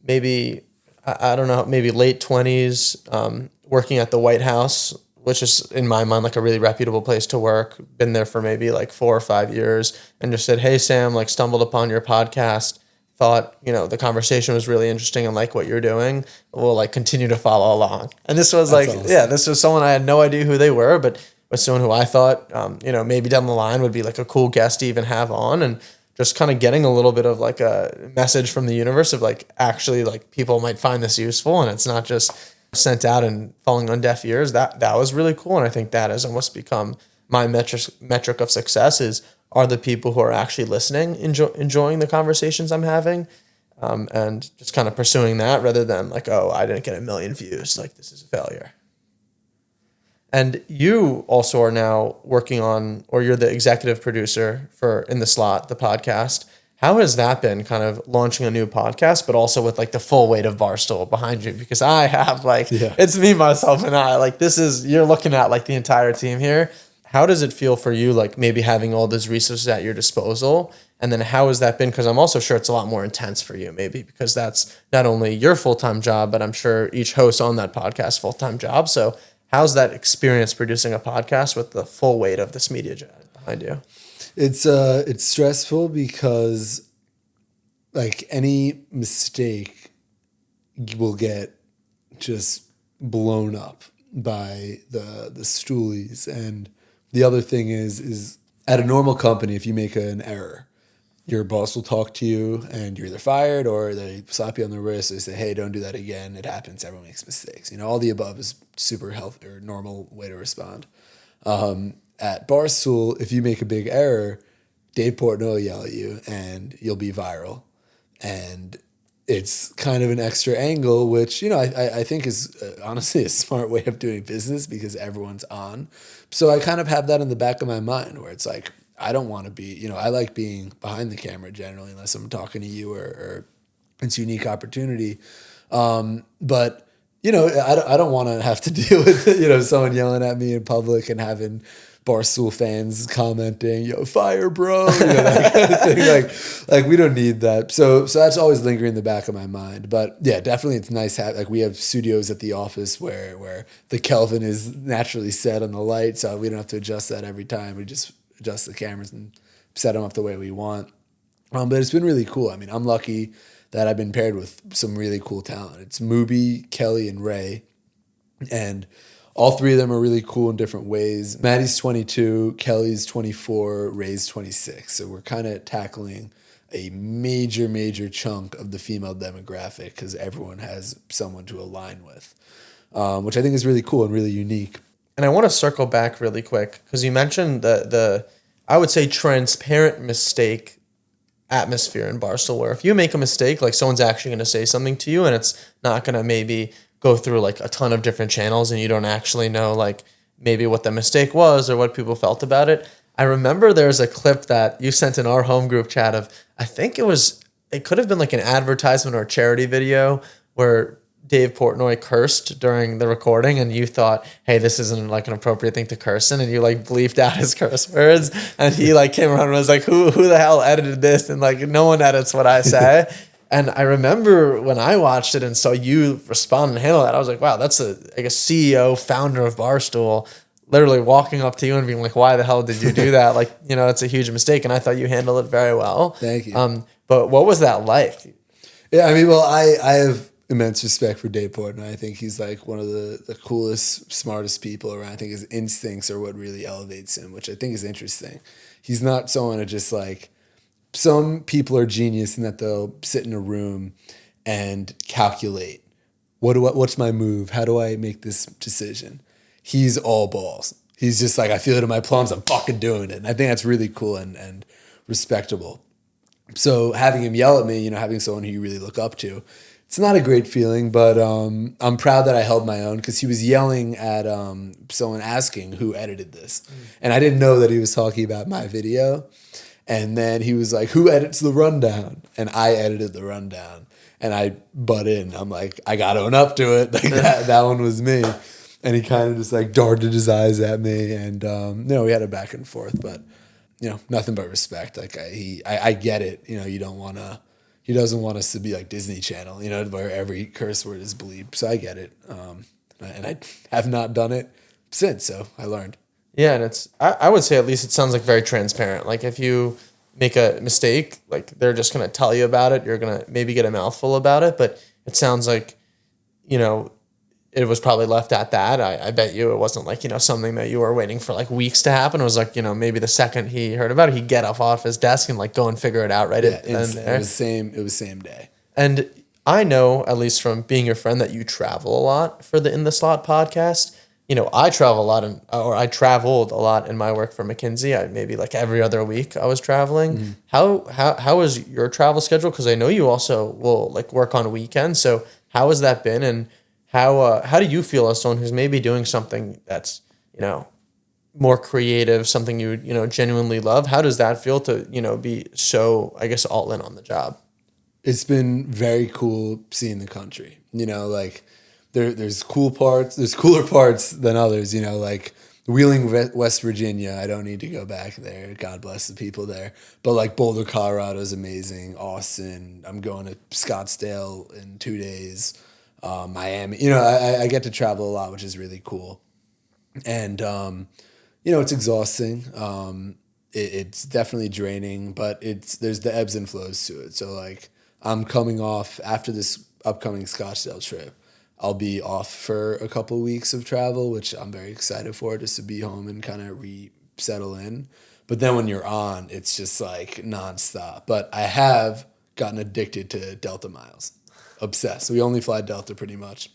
maybe, I don't know, maybe late 20s, working at the White House, which is in my mind like a really reputable place to work. Been there for maybe like 4 or 5 years, and just said, "Hey Sam, like stumbled upon your podcast. Thought the conversation was really interesting and like what you're doing. We'll like continue to follow along." And this was That's like, awesome. yeah, this was someone I had no idea who they were, but was someone who I thought, maybe down the line would be like a cool guest to even have on, and just kind of getting a little bit of like a message from the universe of like, actually like people might find this useful and it's not just sent out and falling on deaf ears. That was really cool. And I think that has almost become my metric of success is, are the people who are actually listening, enjoying the conversations I'm having, and just kind of pursuing that rather than like, oh, I didn't get 1 million views, like this is a failure. And you also are now working on, or you're the executive producer for In the Slot, the podcast. How has that been, kind of launching a new podcast, but also with like the full weight of Barstool behind you? Because I have It's me, myself, and I. Like you're looking at like the entire team here. How does it feel for you, like maybe having all those resources at your disposal? And then how has that been? Because I'm also sure it's a lot more intense for you, maybe because that's not only your full-time job, but I'm sure each host on that podcast full-time job. So how's that experience producing a podcast with the full weight of this media giant behind you? It's stressful because like any mistake will get just blown up by the stoolies. And the other thing is at a normal company, if you make an error, your boss will talk to you and you're either fired or they slap you on the wrist. They say, "Hey, don't do that again. It happens. Everyone makes mistakes." All the above is super healthy or normal way to respond. At Barstool, if you make a big error, Dave Portnoy will yell at you and you'll be viral. And it's kind of an extra angle, which, I think is honestly a smart way of doing business because everyone's on. So I kind of have that in the back of my mind where it's like, I don't want to be, I like being behind the camera generally, unless I'm talking to you or it's a unique opportunity. But, I don't want to have to deal with, someone yelling at me in public and having Barstool fans commenting, "Yo, fire, bro," that kind of thing. Like we don't need that. So that's always lingering in the back of my mind. But yeah, definitely it's nice. We have studios at the office where the Kelvin is naturally set on the light, so we don't have to adjust that every time. We just adjust the cameras and set them up the way we want. But it's been really cool. I mean, I'm lucky that I've been paired with some really cool talent. It's Mubi, Kelly, and Ray. And all 3 of them are really cool in different ways. Maddie's 22, Kelly's 24, Ray's 26. So we're kind of tackling a major chunk of the female demographic because everyone has someone to align with, which I think is really cool and really unique. And I want to circle back really quick because you mentioned the I would say transparent mistake atmosphere in Barstool where if you make a mistake, like someone's actually going to say something to you and it's not going to maybe go through like a ton of different channels and you don't actually know like maybe what the mistake was or what people felt about it. I remember there's a clip that you sent in our home group chat of, I think it could have been like an advertisement or a charity video where Dave Portnoy cursed during the recording and you thought, hey, this isn't like an appropriate thing to curse in, and you like bleeped out his curse words and he like came around and was like, who the hell edited this? And like, no one edits what I say. And I remember when I watched it and saw you respond and handle that, I was like, wow, that's a CEO, founder of Barstool, literally walking up to you and being like, why the hell did you do that? Like, it's a huge mistake. And I thought you handled it very well. Thank you. But what was that like? Yeah, I mean, well, I have immense respect for Dave Portnoy. I think he's like one of the coolest, smartest people around. I think his instincts are what really elevates him, which I think is interesting. He's not someone to just like, some people are genius in that they'll sit in a room and calculate, what's my move? How do I make this decision? He's all balls. He's just like, I feel it in my plums, I'm fucking doing it. And I think that's really cool and respectable. So having him yell at me, having someone who you really look up to, it's not a great feeling, but I'm proud that I held my own because he was yelling at someone asking who edited this. And I didn't know that he was talking about my video. And then he was like, who edits the rundown? And I edited the rundown. And I butt in. I'm like, I got to own up to it. Like that one was me. And he kind of just like darted his eyes at me. And, we had a back and forth, but, nothing but respect. Like I get it. You don't want to. He doesn't want us to be like Disney Channel, where every curse word is bleep. So I get it. And I have not done it since, so I learned. Yeah, and I would say at least it sounds like very transparent. Like if you make a mistake, like they're just going to tell you about it. You're going to maybe get a mouthful about it, but it sounds like, it was probably left at that. I bet you it wasn't like, something that you were waiting for like weeks to happen. It was like, maybe the second he heard about it, he'd get off his desk and like go and figure it out right there. It was same day. And I know, at least from being your friend, that you travel a lot for the In the Slot podcast. I travel a lot I traveled a lot in my work for McKinsey. Maybe like every other week I was traveling. Mm-hmm. How is your travel schedule? Because I know you also will like work on weekends. So how has that been? And how do you feel as someone who's maybe doing something that's, more creative, something you genuinely love? How does that feel to, be so, I guess, all in on the job? It's been very cool seeing the country. Like there's cool parts, there's cooler parts than others, like Wheeling, West Virginia. I don't need to go back there. God bless the people there. But like Boulder, Colorado is amazing. Austin, I'm going to Scottsdale in 2 days. Miami, I get to travel a lot, which is really cool. And, it's exhausting. It's definitely draining, but there's the ebbs and flows to it. So like I'm coming off after this upcoming Scottsdale trip. I'll be off for a couple of weeks of travel, which I'm very excited for, just to be home and kind of settle in. But then when you're on, it's just like nonstop. But I have gotten addicted to Delta miles. Obsessed. We only fly Delta pretty much.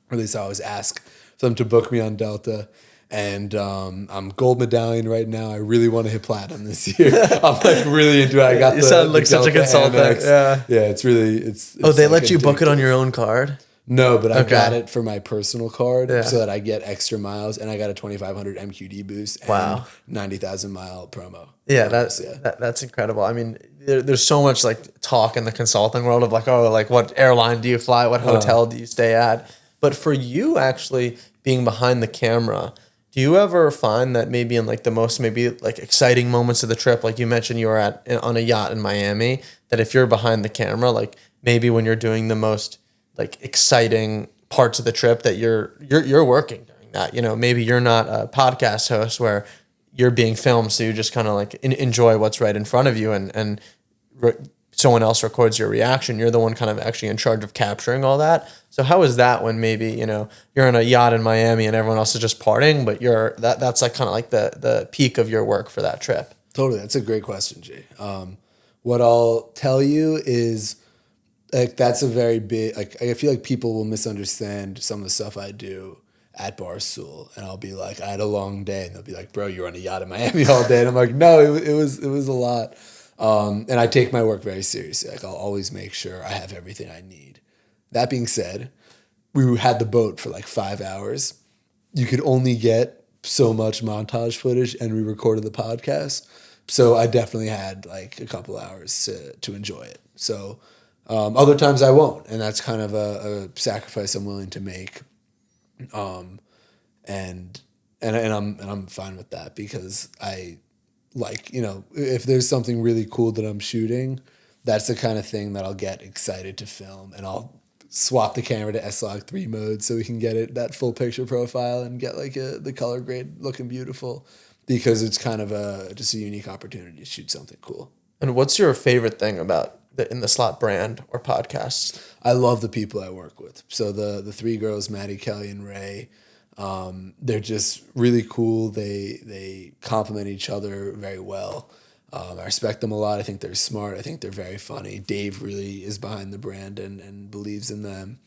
Or at least I always ask for them to book me on Delta. And I'm gold medallion right now. I really want to hit platinum this year. I'm like really into it. I got you sound like such a consultant. Yeah, it's really they like let you book it on your own card? No, but I got it for my personal card so that I get extra miles, and I got a 2,500 MQD boost and 90,000 mile promo. Yeah, that's incredible. I mean, there's so much like talk in the consulting world of like, oh, like what airline do you fly? What hotel do you stay at? But for you actually being behind the camera, do you ever find that maybe in like the most maybe like exciting moments of the trip, like you mentioned you were on a yacht in Miami, that if you're behind the camera, like maybe when you're doing the most like exciting parts of the trip that you're working during that, maybe you're not a podcast host where you're being filmed, so you just kind of like enjoy what's right in front of you and someone else records your reaction. You're the one kind of actually in charge of capturing all that. So how is that when maybe, you're on a yacht in Miami and everyone else is just partying, but that's like kind of like the peak of your work for that trip? Totally. That's a great question, Jay. What I'll tell you is like, that's a very big, like, I feel like people will misunderstand some of the stuff I do at Barstool, and I'll be like, I had a long day, and they'll be like, bro, you're on a yacht in Miami all day. And I'm like, no, it was a lot. And I take my work very seriously. Like I'll always make sure I have everything I need. That being said, we had the boat for like 5 hours. You could only get so much montage footage, and we recorded the podcast. So I definitely had like a couple hours to enjoy it. So other times I won't, and that's kind of a sacrifice I'm willing to make. And I'm fine with that because I like, if there's something really cool that I'm shooting, that's the kind of thing that I'll get excited to film, and I'll swap the camera to S-Log3 mode so we can get it that full picture profile and get like the color grade looking beautiful, because it's kind of just a unique opportunity to shoot something cool. And what's your favorite thing about the In the Slot brand or podcast? I love the people I work with. So the three girls, Maddie, Kelly, and Ray, they're just really cool. They complement each other very well. I respect them a lot. I think they're smart. I think they're very funny. Dave really is behind the brand and believes in them.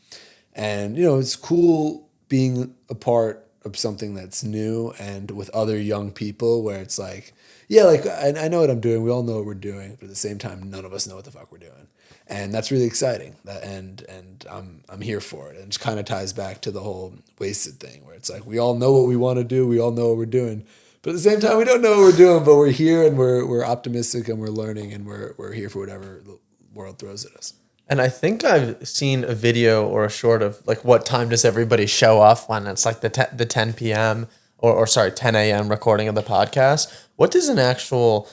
And, it's cool being a part of something that's new and with other young people where it's like, yeah, like I know what I'm doing. We all know what we're doing, but at the same time, none of us know what the fuck we're doing. And that's really exciting. And I'm here for it. And it just kind of ties back to the whole wasted thing where it's like, we all know what we want to do. We all know what we're doing. But at the same time, we don't know what we're doing, but we're here and we're optimistic and we're learning and we're here for whatever the world throws at us. And I think I've seen a video or a short of like what time does everybody show up when it's like the 10 p.m. or 10 a.m. recording of the podcast. What does an actual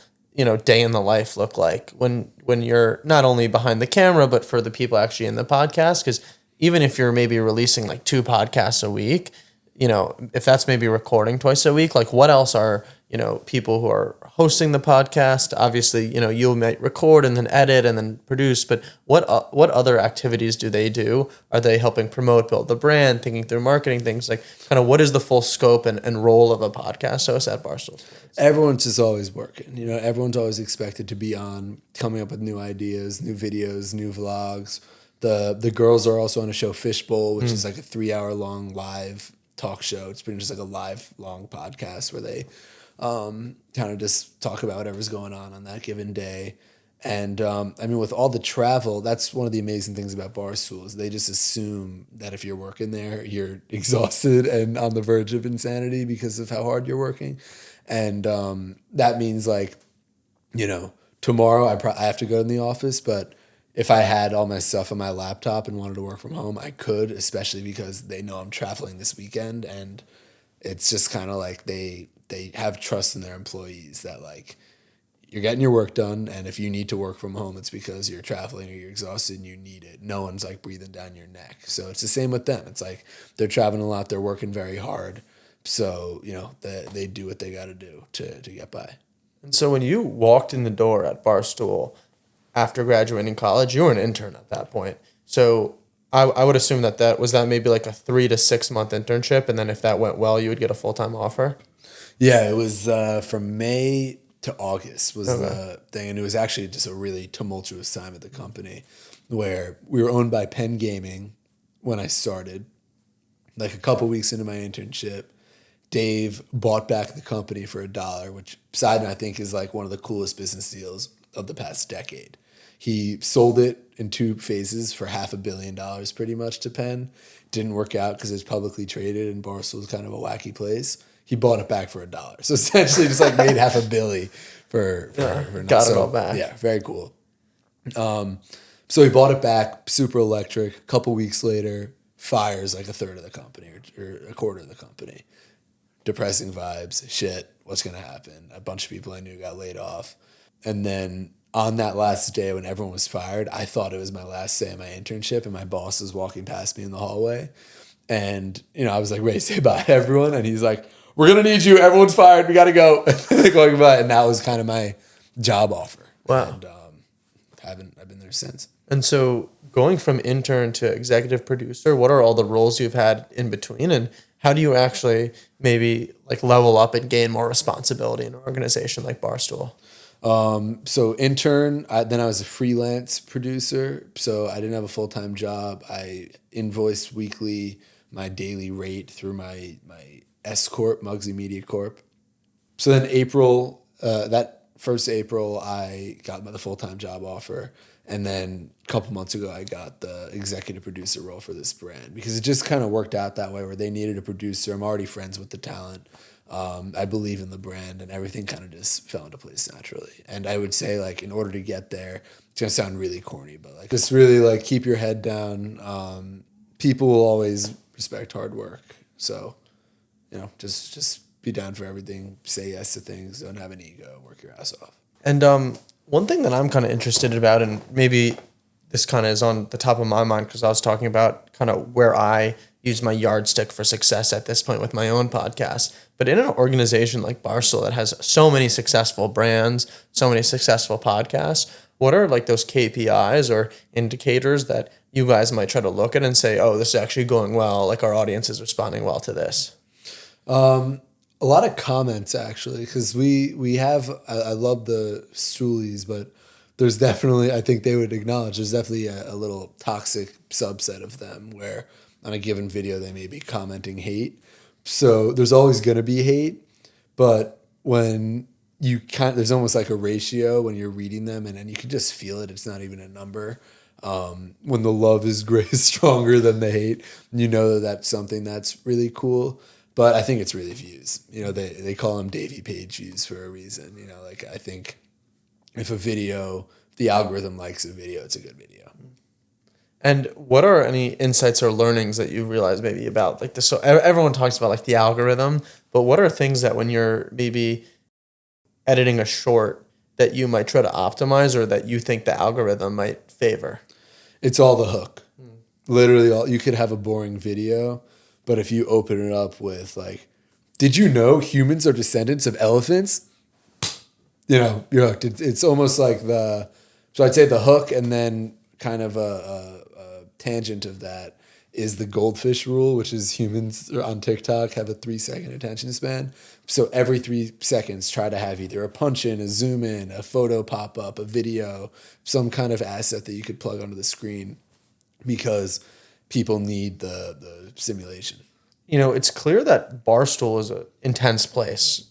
day in the life look like when you're not only behind the camera but for the people actually in the podcast? Because even if you're maybe releasing like 2 podcasts a week, if that's maybe recording twice a week, like what else are, people who are hosting the podcast? Obviously, you might record and then edit and then produce, but what other activities do they do? Are they helping promote, build the brand, thinking through marketing things? Like kind of what is the full scope and role of a podcast host at Barstool? Everyone's just always working. Everyone's always expected to be on, coming up with new ideas, new videos, new vlogs. The girls are also on a show, Fishbowl, which is like a 3-hour long live talk show. It's pretty much like a live long podcast where they kind of just talk about whatever's going on that given day. And with all the travel, that's one of the amazing things about Barstool is they just assume that if you're working there, you're exhausted and on the verge of insanity because of how hard you're working. And that means like, tomorrow I have to go in the office, but if I had all my stuff on my laptop and wanted to work from home, I could, especially because they know I'm traveling this weekend. And it's just kind of like they have trust in their employees that like you're getting your work done. And if you need to work from home, it's because you're traveling or you're exhausted and you need it. No one's like breathing down your neck. So it's the same with them. It's like they're traveling a lot. They're working very hard. So, they do what they got to do to get by. And so when you walked in the door at Barstool after graduating college, you were an intern at that point. So I would assume that was maybe like a 3 to 6 month internship. And then if that went well, you would get a full-time offer. Yeah, it was from May to August was the thing. And it was actually just a really tumultuous time at the company where we were owned by Penn Gaming when I started. Like a couple weeks into my internship, Dave bought back the company for $1, which side note I think is like one of the coolest business deals of the past decade. He sold it in 2 phases for $500 million pretty much to Penn. Didn't work out because it's publicly traded and Barstool is kind of a wacky place. He bought it back for $1. So essentially just like made $500 million for got it all back. Yeah, very cool. So he bought it back, super electric. A couple weeks later, fires like a third of the company or a quarter of the company. Depressing vibes, shit, what's going to happen? A bunch of people I knew got laid off. And then on that last day when everyone was fired, I thought it was my last day of my internship and my boss was walking past me in the hallway. And, I was like, Ray, say bye to everyone. And he's like, we're going to need you. Everyone's fired. We got to go. Going by. And that was kind of my job offer. Wow. And I've been there since. And so going from intern to executive producer, what are all the roles you've had in between? And how do you actually maybe like level up and gain more responsibility in an organization like Barstool? So intern, then I was a freelance producer. So I didn't have a full-time job. I invoiced weekly my daily rate through my S Corp, Muggsy Media Corp. So then April, that 1st April, I got the full-time job offer. And then a couple months ago, I got the executive producer role for this brand because it just kind of worked out that way where they needed a producer. I'm already friends with the talent. I believe in the brand, and everything kind of just fell into place naturally. And I would say, like, in order to get there, it's going to sound really corny, but like just really like keep your head down. People will always respect hard work. So, just be down for everything, say yes to things, don't have an ego, work your ass off. And one thing that I'm kind of interested about, and maybe this kind of is on the top of my mind because I was talking about kind of where I use my yardstick for success at this point with my own podcast. But in an organization like Barstool that has so many successful brands, so many successful podcasts, what are like those KPIs or indicators that you guys might try to look at and say, oh, this is actually going well, like our audience is responding well to this? A lot of comments, actually, because we have, I love the Stroolies, but there's definitely, I think they would acknowledge, there's definitely a little toxic subset of them where on a given video they may be commenting hate. So there's always going to be hate, but when there's almost like a ratio when you're reading them and you can just feel it. It's not even a number. When the love is stronger than the hate, you know that's something that's really cool. But I think it's really views. They call them Davey Page views for a reason. Like I think if the algorithm likes a video, it's a good video. And what are any insights or learnings that you realize maybe about like this? So everyone talks about like the algorithm, but what are things that when you're maybe editing a short that you might try to optimize or that you think the algorithm might favor? It's all the hook. Literally you could have a boring video, but if you open it up with like, did you know humans are descendants of elephants? You're hooked. It's almost like so I'd say the hook and then kind of a tangent of that is the goldfish rule, which is humans on TikTok have a 3-second attention span. So every 3 seconds, try to have either a punch in, a zoom in, a photo pop up, a video, some kind of asset that you could plug onto the screen because people need the simulation. It's clear that Barstool is an intense place.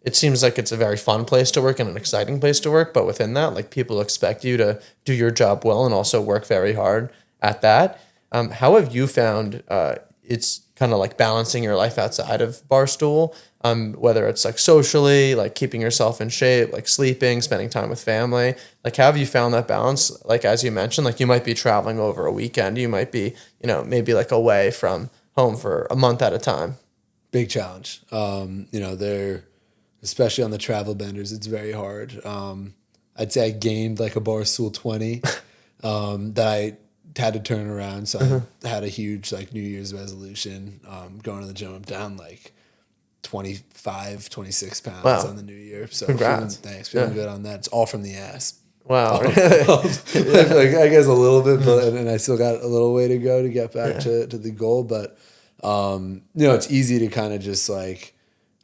It seems like it's a very fun place to work and an exciting place to work, but within that, like people expect you to do your job well and also work very hard at that. How have you found it's kind of like balancing your life outside of Barstool, whether it's like socially, like keeping yourself in shape, like sleeping, spending time with family? Like, how have you found that balance? Like, as you mentioned, like you might be traveling over a weekend. You might be, maybe like away from home for a month at a time. Big challenge. They're, especially on the travel benders, it's very hard. I'd say I gained like a Barstool 20 that I had to turn around. So I had a huge like New Year's resolution. Going to the gym, I'm down like 25, 26 pounds on the new year. So congrats. Feeling good on that. It's all from the ass. Wow. Like, I guess a little bit, but and I still got a little way to go to get back to the goal. But it's easy to kind of just like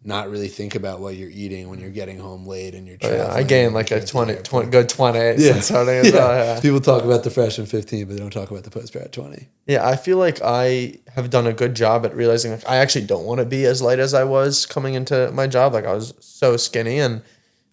not really think about what you're eating when you're getting home late and you're traveling. I gained like a 20 good 20 since starting as well. Yeah. People talk about the freshman 15, but they don't talk about the post-grad 20. Yeah, I feel like I have done a good job at realizing like I actually don't want to be as light as I was coming into my job. Like I was so skinny and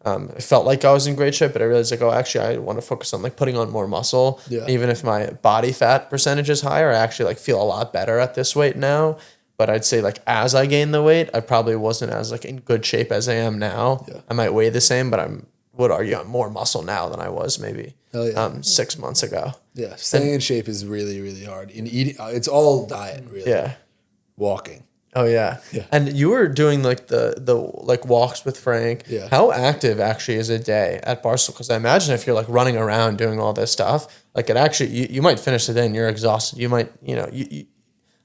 I felt like I was in great shape, but I realized like, actually I want to focus on like putting on more muscle. Yeah. Even if my body fat percentage is higher, I actually like feel a lot better at this weight now. But I'd say like as I gained the weight, I probably wasn't as like in good shape as I am now. Yeah. I might weigh the same, but would argue I'm more muscle now than I was maybe 6 months ago. Yeah, staying in shape is really, really hard. In eating, it's all diet, really. Yeah, walking. Oh yeah. And you were doing like the like walks with Frank. Yeah. How active actually is a day at Barstool? Because I imagine if you're like running around doing all this stuff, like it actually you might finish the day and you're exhausted. You might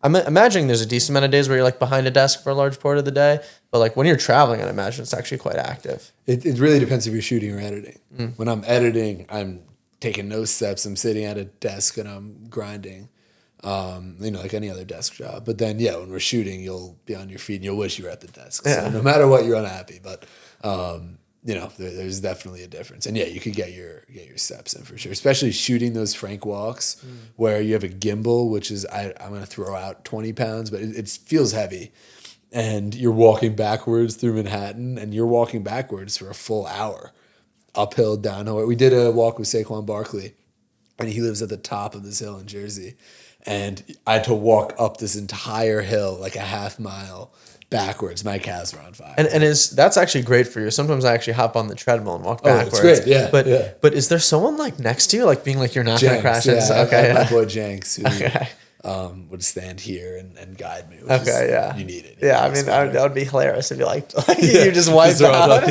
I'm imagining there's a decent amount of days where you're like behind a desk for a large part of the day, but like when you're traveling, I imagine it's actually quite active. It really depends if you're shooting or editing. When I'm editing, I'm taking no steps. I'm sitting at a desk and I'm grinding, like any other desk job. But then, when we're shooting, you'll be on your feet and you'll wish you were at the desk. So no matter what, you're unhappy. But there's definitely a difference. And you could get your steps in for sure, especially shooting those Frank walks where you have a gimbal, which is, I'm going to throw out 20 pounds, but it feels heavy. And you're walking backwards through Manhattan and you're walking backwards for a full hour. uphill, downhill. We did a walk with Saquon Barkley, and he lives at the top of this hill in Jersey. And I had to walk up this entire hill, like a half mile backwards. My calves were on fire. And that's actually great for you. Sometimes I actually hop on the treadmill and walk backwards. Oh, it's great, yeah. But is there someone like next to you, like being like you're not going to crash? Yeah, Okay, my boy Jenks, who would stand here and guide me. You need it. I mean, that would be hilarious if you like you just wiped out.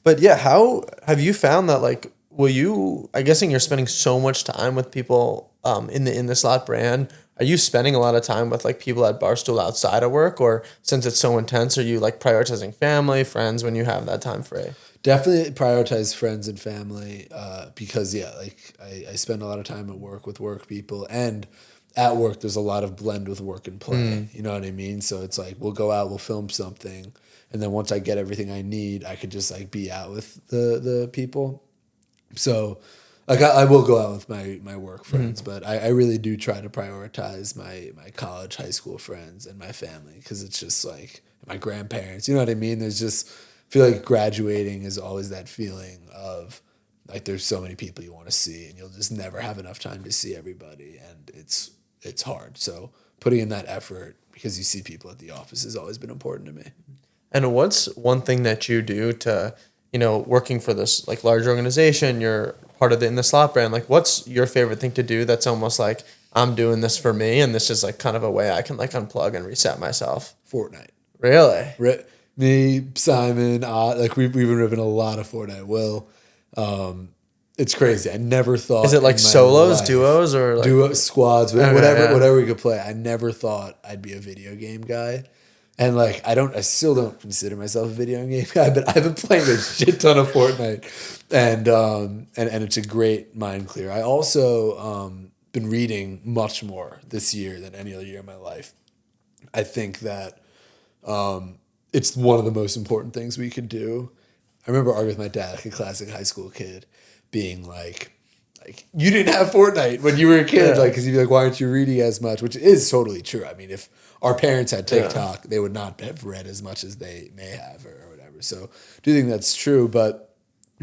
But yeah, how have you found that? Like, I'm guessing you're spending so much time with people in the slot brand. Are you spending a lot of time with like people at Barstool outside of work, or since it's so intense, are you like prioritizing family, friends when you have that time free? Definitely prioritize friends and family because I spend a lot of time at work with work people, and at work there's a lot of blend with work and play. You know what I mean? So it's like we'll go out, we'll film something, and then once I get everything I need, I could just like be out with the people. So like I will go out with my work friends, but I really do try to prioritize my college, high school friends and my family, because it's just like my grandparents, you know what I mean? There's just, I feel like graduating is always that feeling of like there's so many people you want to see and you'll just never have enough time to see everybody, and it's hard. So putting in that effort because you see people at the office has always been important to me. And what's one thing that you do to, working for this like large organization, you're part of in the slot brand, like what's your favorite thing to do that's almost like I'm doing this for me and this is like kind of a way I can like unplug and reset myself? Fortnite. Really? Me, Simon, like we've been ripping a lot of Fortnite. Will, it's crazy. I never thought. Is it like solos, duos, or like duo squads, whatever we could play? I never thought I'd be a video game guy. And like I still don't consider myself a video game guy, but I've been playing a shit ton of Fortnite, and it's a great mind clear. I also been reading much more this year than any other year in my life. I think that it's one of the most important things we could do. I remember arguing with my dad, like a classic high school kid, being like you didn't have Fortnite when you were a kid, like because you'd be like, why aren't you reading as much? Which is totally true. I mean, if our parents had TikTok, they would not have read as much as they may have or whatever. So I do think that's true, but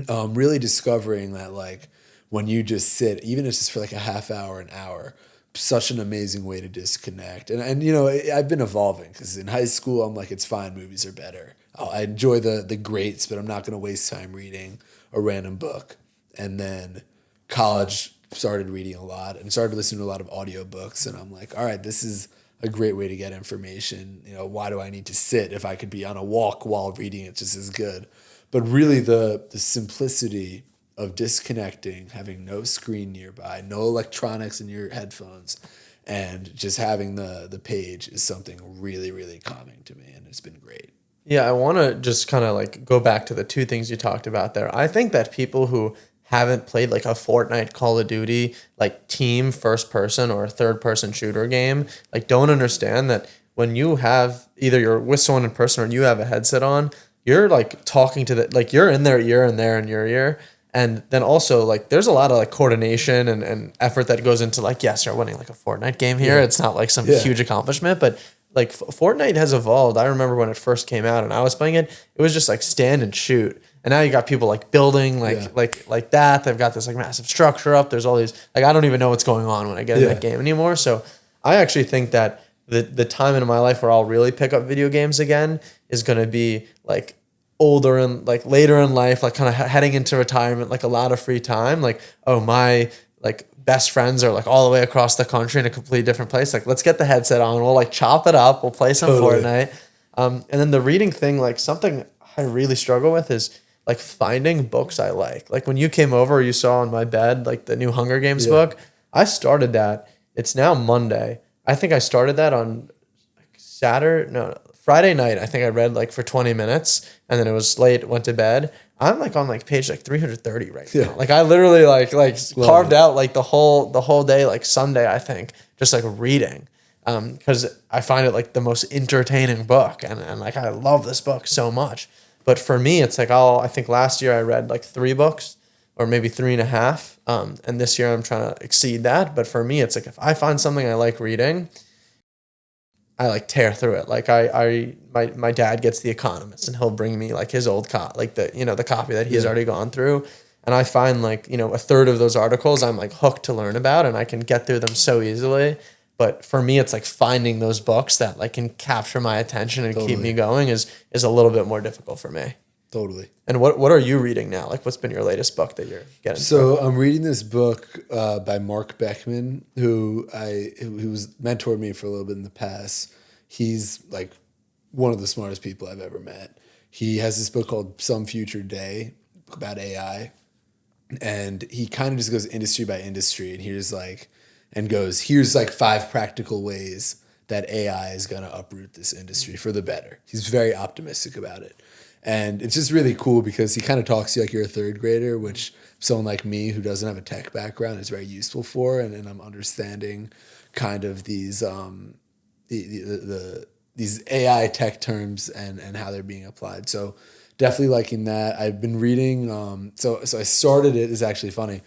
really discovering that like when you just sit, even if it's just for like a half hour, an hour, such an amazing way to disconnect. And I've been evolving because in high school, I'm like, it's fine, movies are better. I enjoy the greats, but I'm not going to waste time reading a random book. And then college, started reading a lot and started listening to a lot of audiobooks, and I'm like, all right, this is a great way to get information. Why do I need to sit if I could be on a walk while reading it just as good? But really the simplicity of disconnecting, having no screen nearby, no electronics in your headphones, and just having the page is something really, really calming to me, and it's been great. Yeah, I want to just kind of like go back to the two things you talked about there. I think that people who haven't played like a Fortnite, Call of Duty, like team first person or third person shooter game, like don't understand that when you have either you're with someone in person or you have a headset on, you're like talking to like you're in their ear and they're in your ear. And then also like there's a lot of like coordination and effort that goes into like, yes, you're winning like a Fortnite game here. Yeah. It's not like some huge accomplishment, but like Fortnite has evolved. I remember when it first came out and I was playing it, it was just like stand and shoot. And now you got people like building like that. They've got this like massive structure up. There's all these, like, I don't even know what's going on when I get in that game anymore. So I actually think that the time in my life where I'll really pick up video games again is going to be like older and like later in life, like kind of heading into retirement, like a lot of free time. Like, oh, my like best friends are like all the way across the country in a completely different place. Like, let's get the headset on. We'll like chop it up. We'll play some Fortnite. And then the reading thing, like something I really struggle with is like finding books I like. Like when you came over, you saw on my bed, like the new Hunger Games book. I started that. It's now Monday. I think I started that on Friday night. I think I read like for 20 minutes and then it was late, went to bed. I'm like on like page like 330 right now. Like I literally like carved out like the whole day, like Sunday, I think, just like reading. Cause I find it like the most entertaining book. And like, I love this book so much. But for me, it's like I think last year I read like 3 books or maybe 3.5. And this year I'm trying to exceed that. But for me, it's like if I find something I like reading, I like tear through it. Like my dad gets The Economist and he'll bring me like his old like the copy that he's already gone through. And I find like, a third of those articles I'm like hooked to learn about and I can get through them so easily. But for me, it's like finding those books that like can capture my attention and keep me going is a little bit more difficult for me. Totally. And what are you reading now? Like, what's been your latest book that you're getting? So I'm reading this book by Mark Beckman, who was mentored me for a little bit in the past. He's like one of the smartest people I've ever met. He has this book called Some Future Day about AI, and he kind of just goes industry by industry, and here's like 5 practical ways that AI is going to uproot this industry for the better. He's very optimistic about it. And it's just really cool because he kind of talks to you like you're a third grader, which someone like me who doesn't have a tech background is very useful for. And I'm understanding kind of these these AI tech terms and how they're being applied. So definitely liking that. I've been reading. So I started it. It's actually funny.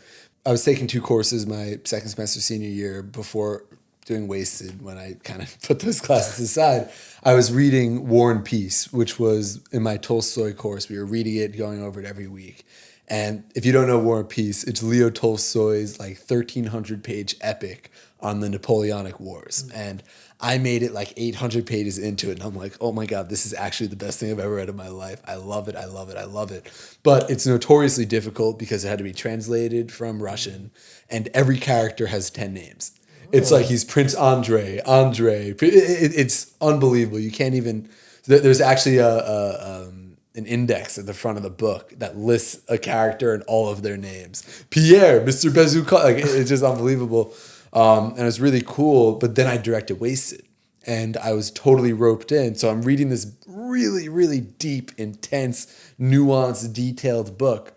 I was taking 2 courses my second semester senior year before doing Wasted. When I kind of put those classes aside, I was reading War and Peace, which was in my Tolstoy course. We were reading it, going over it every week. And if you don't know War and Peace, it's Leo Tolstoy's like 1,300-page epic on the Napoleonic Wars. And I made it like 800 pages into it. And I'm like, oh my God, this is actually the best thing I've ever read in my life. I love it. I love it. I love it. But it's notoriously difficult because it had to be translated from Russian. And every character has 10 names. It's like he's Prince Andre. It's unbelievable. You can't even. There's actually an index at the front of the book that lists a character and all of their names. Pierre, Mr. Bazooka. Like it's just unbelievable, and it's really cool. But then I directed Wasted, and I was totally roped in. So I'm reading this really, really deep, intense, nuanced, detailed book,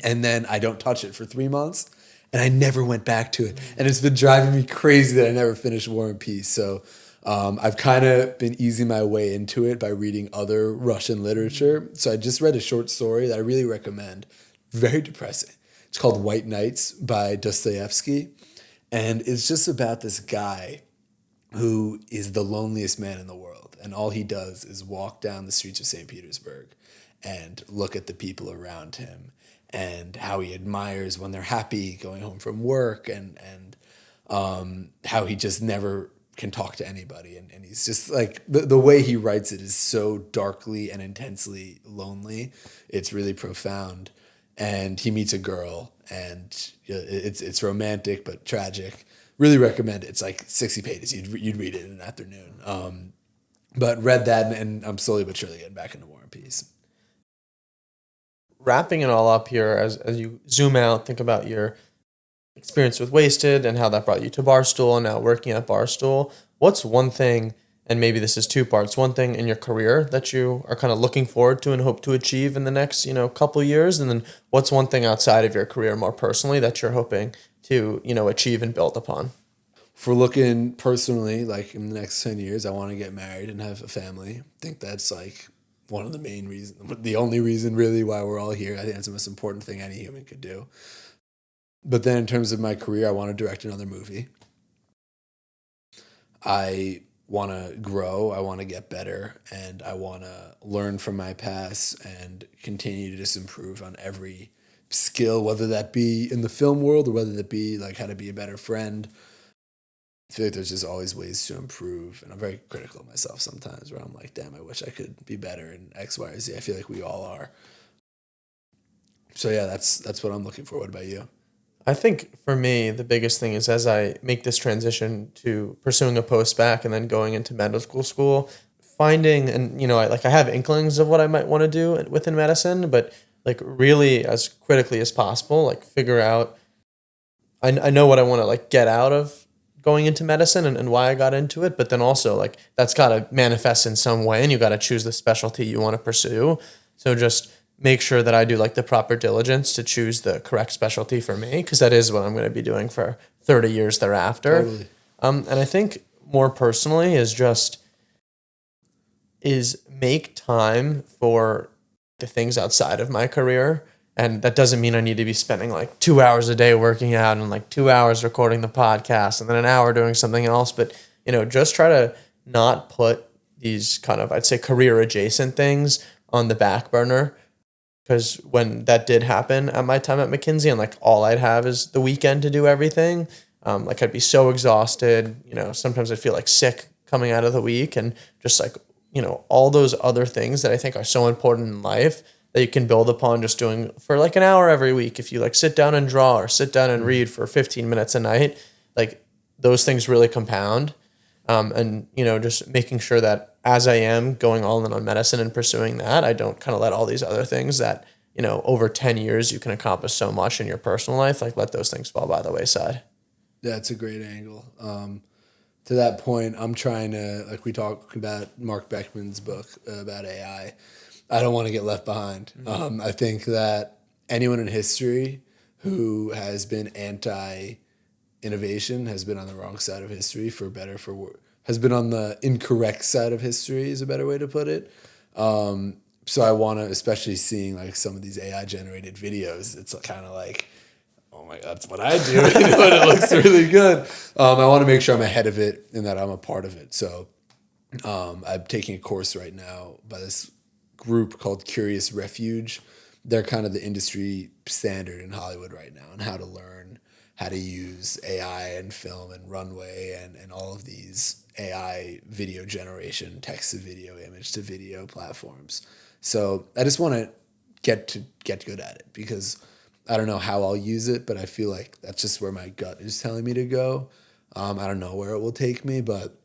and then I don't touch it for 3 months. And I never went back to it. And it's been driving me crazy that I never finished War and Peace. So I've kind of been easing my way into it by reading other Russian literature. So I just read a short story that I really recommend. Very depressing. It's called White Nights by Dostoevsky. And it's just about this guy who is the loneliest man in the world. And all he does is walk down the streets of St. Petersburg and look at the people around him and how he admires when they're happy going home from work and how he just never can talk to anybody. And he's just like, the way he writes it is so darkly and intensely lonely. It's really profound. And he meets a girl and it's romantic but tragic. Really recommend it. It's like 60 pages. You'd read it in an afternoon. But read that and I'm slowly but surely getting back into War and Peace. Wrapping it all up here, as you zoom out, think about your experience with Wasted and how that brought you to Barstool and now working at Barstool. What's one thing, and maybe this is 2 parts, one thing in your career that you are kind of looking forward to and hope to achieve in the next, couple years? And then what's one thing outside of your career more personally that you're hoping to, achieve and build upon? For looking personally, like in the next 10 years, I want to get married and have a family. I think that's like one of the main reasons, the only reason really why we're all here. I think that's the most important thing any human could do. But then in terms of my career, I want to direct another movie. I want to grow, I want to get better, and I want to learn from my past and continue to just improve on every skill, whether that be in the film world or whether that be like how to be a better friend. I feel like there's just always ways to improve, and I'm very critical of myself sometimes where I'm like, damn, I wish I could be better in X, Y, or Z. I feel like we all are. So yeah, that's what I'm looking for. What about you? I think for me, the biggest thing is as I make this transition to pursuing a post-bac and then going into medical school, finding, and I have inklings of what I might want to do within medicine, but like really as critically as possible, like figure out, I know what I want to like get out of going into medicine and why I got into it, but then also like that's got to manifest in some way and you got to choose the specialty you want to pursue. So just make sure that I do like the proper diligence to choose the correct specialty for me, because that is what I'm going to be doing for 30 years thereafter. Totally. And I think more personally is make time for the things outside of my career. And that doesn't mean I need to be spending like 2 hours a day working out and like 2 hours recording the podcast and then an hour doing something else. But, just try to not put these kind of, I'd say, career adjacent things on the back burner. Because when that did happen at my time at McKinsey, and like all I'd have is the weekend to do everything, like I'd be so exhausted. Sometimes I'd feel like sick coming out of the week, and just like, all those other things that I think are so important in life that you can build upon just doing for like an hour every week. If you like sit down and draw or sit down and read for 15 minutes a night, like those things really compound. And just making sure that as I am going all in on medicine and pursuing that, I don't kind of let all these other things that, over 10 years you can accomplish so much in your personal life, like let those things fall by the wayside. That's a great angle. To that point, I'm trying to, like we talked about Mark Beckman's book about AI. I don't want to get left behind. I think that anyone in history who has been anti-innovation has been on the wrong side of history, for better, for worse. Has been on the incorrect side of history is a better way to put it. So I want to, especially seeing like some of these AI generated videos, it's kind of like, oh my God, that's what I do. And it looks really good. I want to make sure I'm ahead of it and that I'm a part of it. So I'm taking a course right now by this group called Curious Refuge. They're kind of the industry standard in Hollywood right now on how to learn how to use AI and film and runway and all of these AI video generation, text to video, image to video platforms. So I just want to get good at it, because I don't know how I'll use it, but I feel like that's just where my gut is telling me to go. I don't know where it will take me, but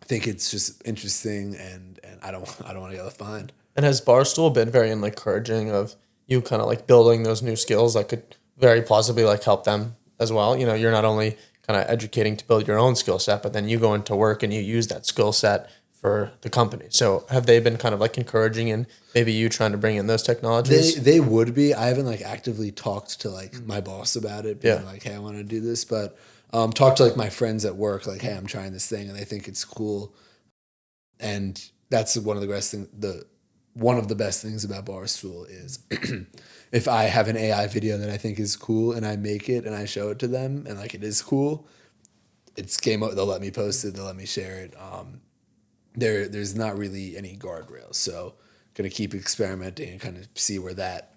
I think it's just interesting, and I don't want to get left behind. And has Barstool been very encouraging of you kind of like building those new skills that could very plausibly like help them as well? You're not only kind of educating to build your own skill set, but then you go into work and you use that skill set for the company. So have they been kind of like encouraging in maybe you trying to bring in those technologies? They would be. I haven't like actively talked to like my boss about it, being like, hey, I want to do this, but talk to like my friends at work, like, hey, I'm trying this thing and they think it's cool. And that's one of the best things about Barstool is if I have an AI video that I think is cool and I make it and I show it to them and like it is cool, it's game over. They'll let me post it. They'll let me share it. There's not really any guardrails. So going to keep experimenting and kind of see where that,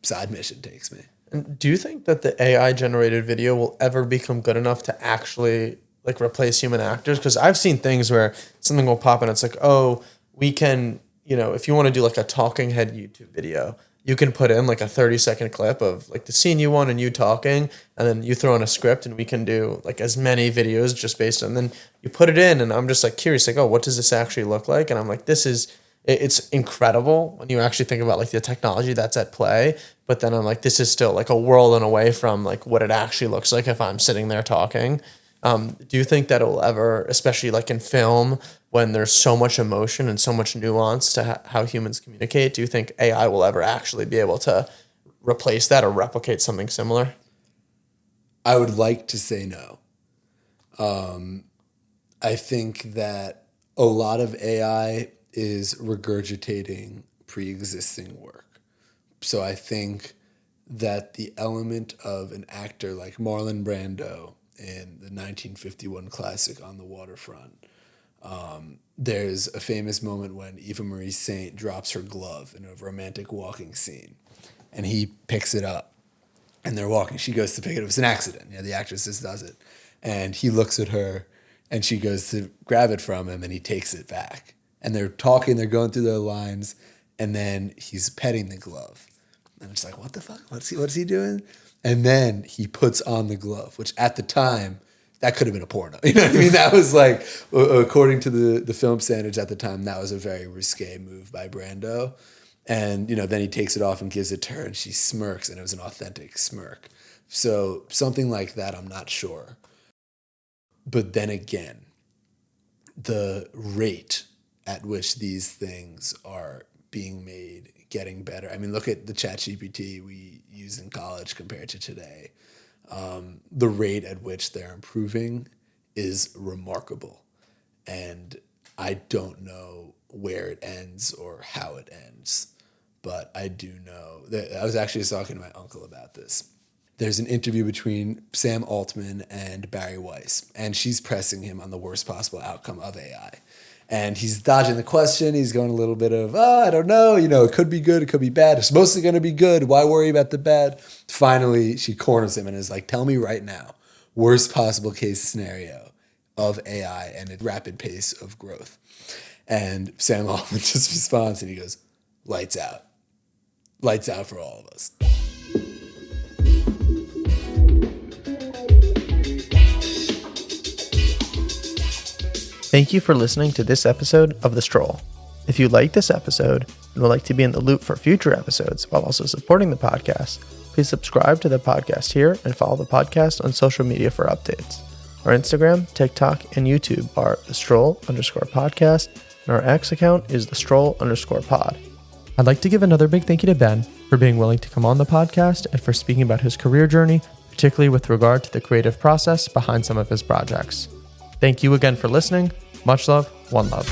side mission takes me. And do you think that the AI generated video will ever become good enough to actually like replace human actors? Because I've seen things where something will pop and it's like, oh, we can, if you want to do like a talking head YouTube video, you can put in like a 30-second clip of like the scene you want and you talking, and then you throw in a script and we can do like as many videos just based on, then you put it in and I'm just like curious, like, oh, what does this actually look like? And I'm like, it's incredible when you actually think about like the technology that's at play. But then I'm like, this is still like a world and away from like what it actually looks like if I'm sitting there talking. Do you think that it will ever, especially like in film, when there's so much emotion and so much nuance to how humans communicate, do you think AI will ever actually be able to replace that or replicate something similar? I would like to say no. I think that a lot of AI is regurgitating pre-existing work. So I think that the element of an actor like Marlon Brando in the 1951 classic On the Waterfront, there's a famous moment when Eva Marie Saint drops her glove in a romantic walking scene, and he picks it up, and they're walking. She goes to pick it up. It's an accident. The actress just does it, and he looks at her, and she goes to grab it from him, and he takes it back. And they're talking. They're going through their lines, and then he's petting the glove, and it's like, what the fuck? What's he doing? And then he puts on the glove, which at the time, that could have been a porno. You know what I mean? That was like, according to the film standards at the time, that was a very risque move by Brando. And, then he takes it off and gives it to her and she smirks, and it was an authentic smirk. So something like that, I'm not sure. But then again, the rate at which these things are being made, getting better. I mean, look at the ChatGPT we use in college compared to today. The rate at which they're improving is remarkable. And I don't know where it ends or how it ends, but I do know that I was actually talking to my uncle about this, there's an interview between Sam Altman and Barry Weiss, and she's pressing him on the worst possible outcome of AI. And he's dodging the question. He's going a little bit of, I don't know, it could be good, it could be bad. It's mostly going to be good. Why worry about the bad? Finally, she corners him and is like, tell me right now, worst possible case scenario of AI and its rapid pace of growth. And Sam Altman just responds and he goes, lights out. Lights out for all of us. Thank you for listening to this episode of The Stroll. If you like this episode and would like to be in the loop for future episodes while also supporting the podcast, please subscribe to the podcast here and follow the podcast on social media for updates. Our Instagram, TikTok, and YouTube are @thestroll_podcast, and our X account is @thestroll_pod. I'd like to give another big thank you to Ben for being willing to come on the podcast and for speaking about his career journey, particularly with regard to the creative process behind some of his projects. Thank you again for listening. Much love, one love.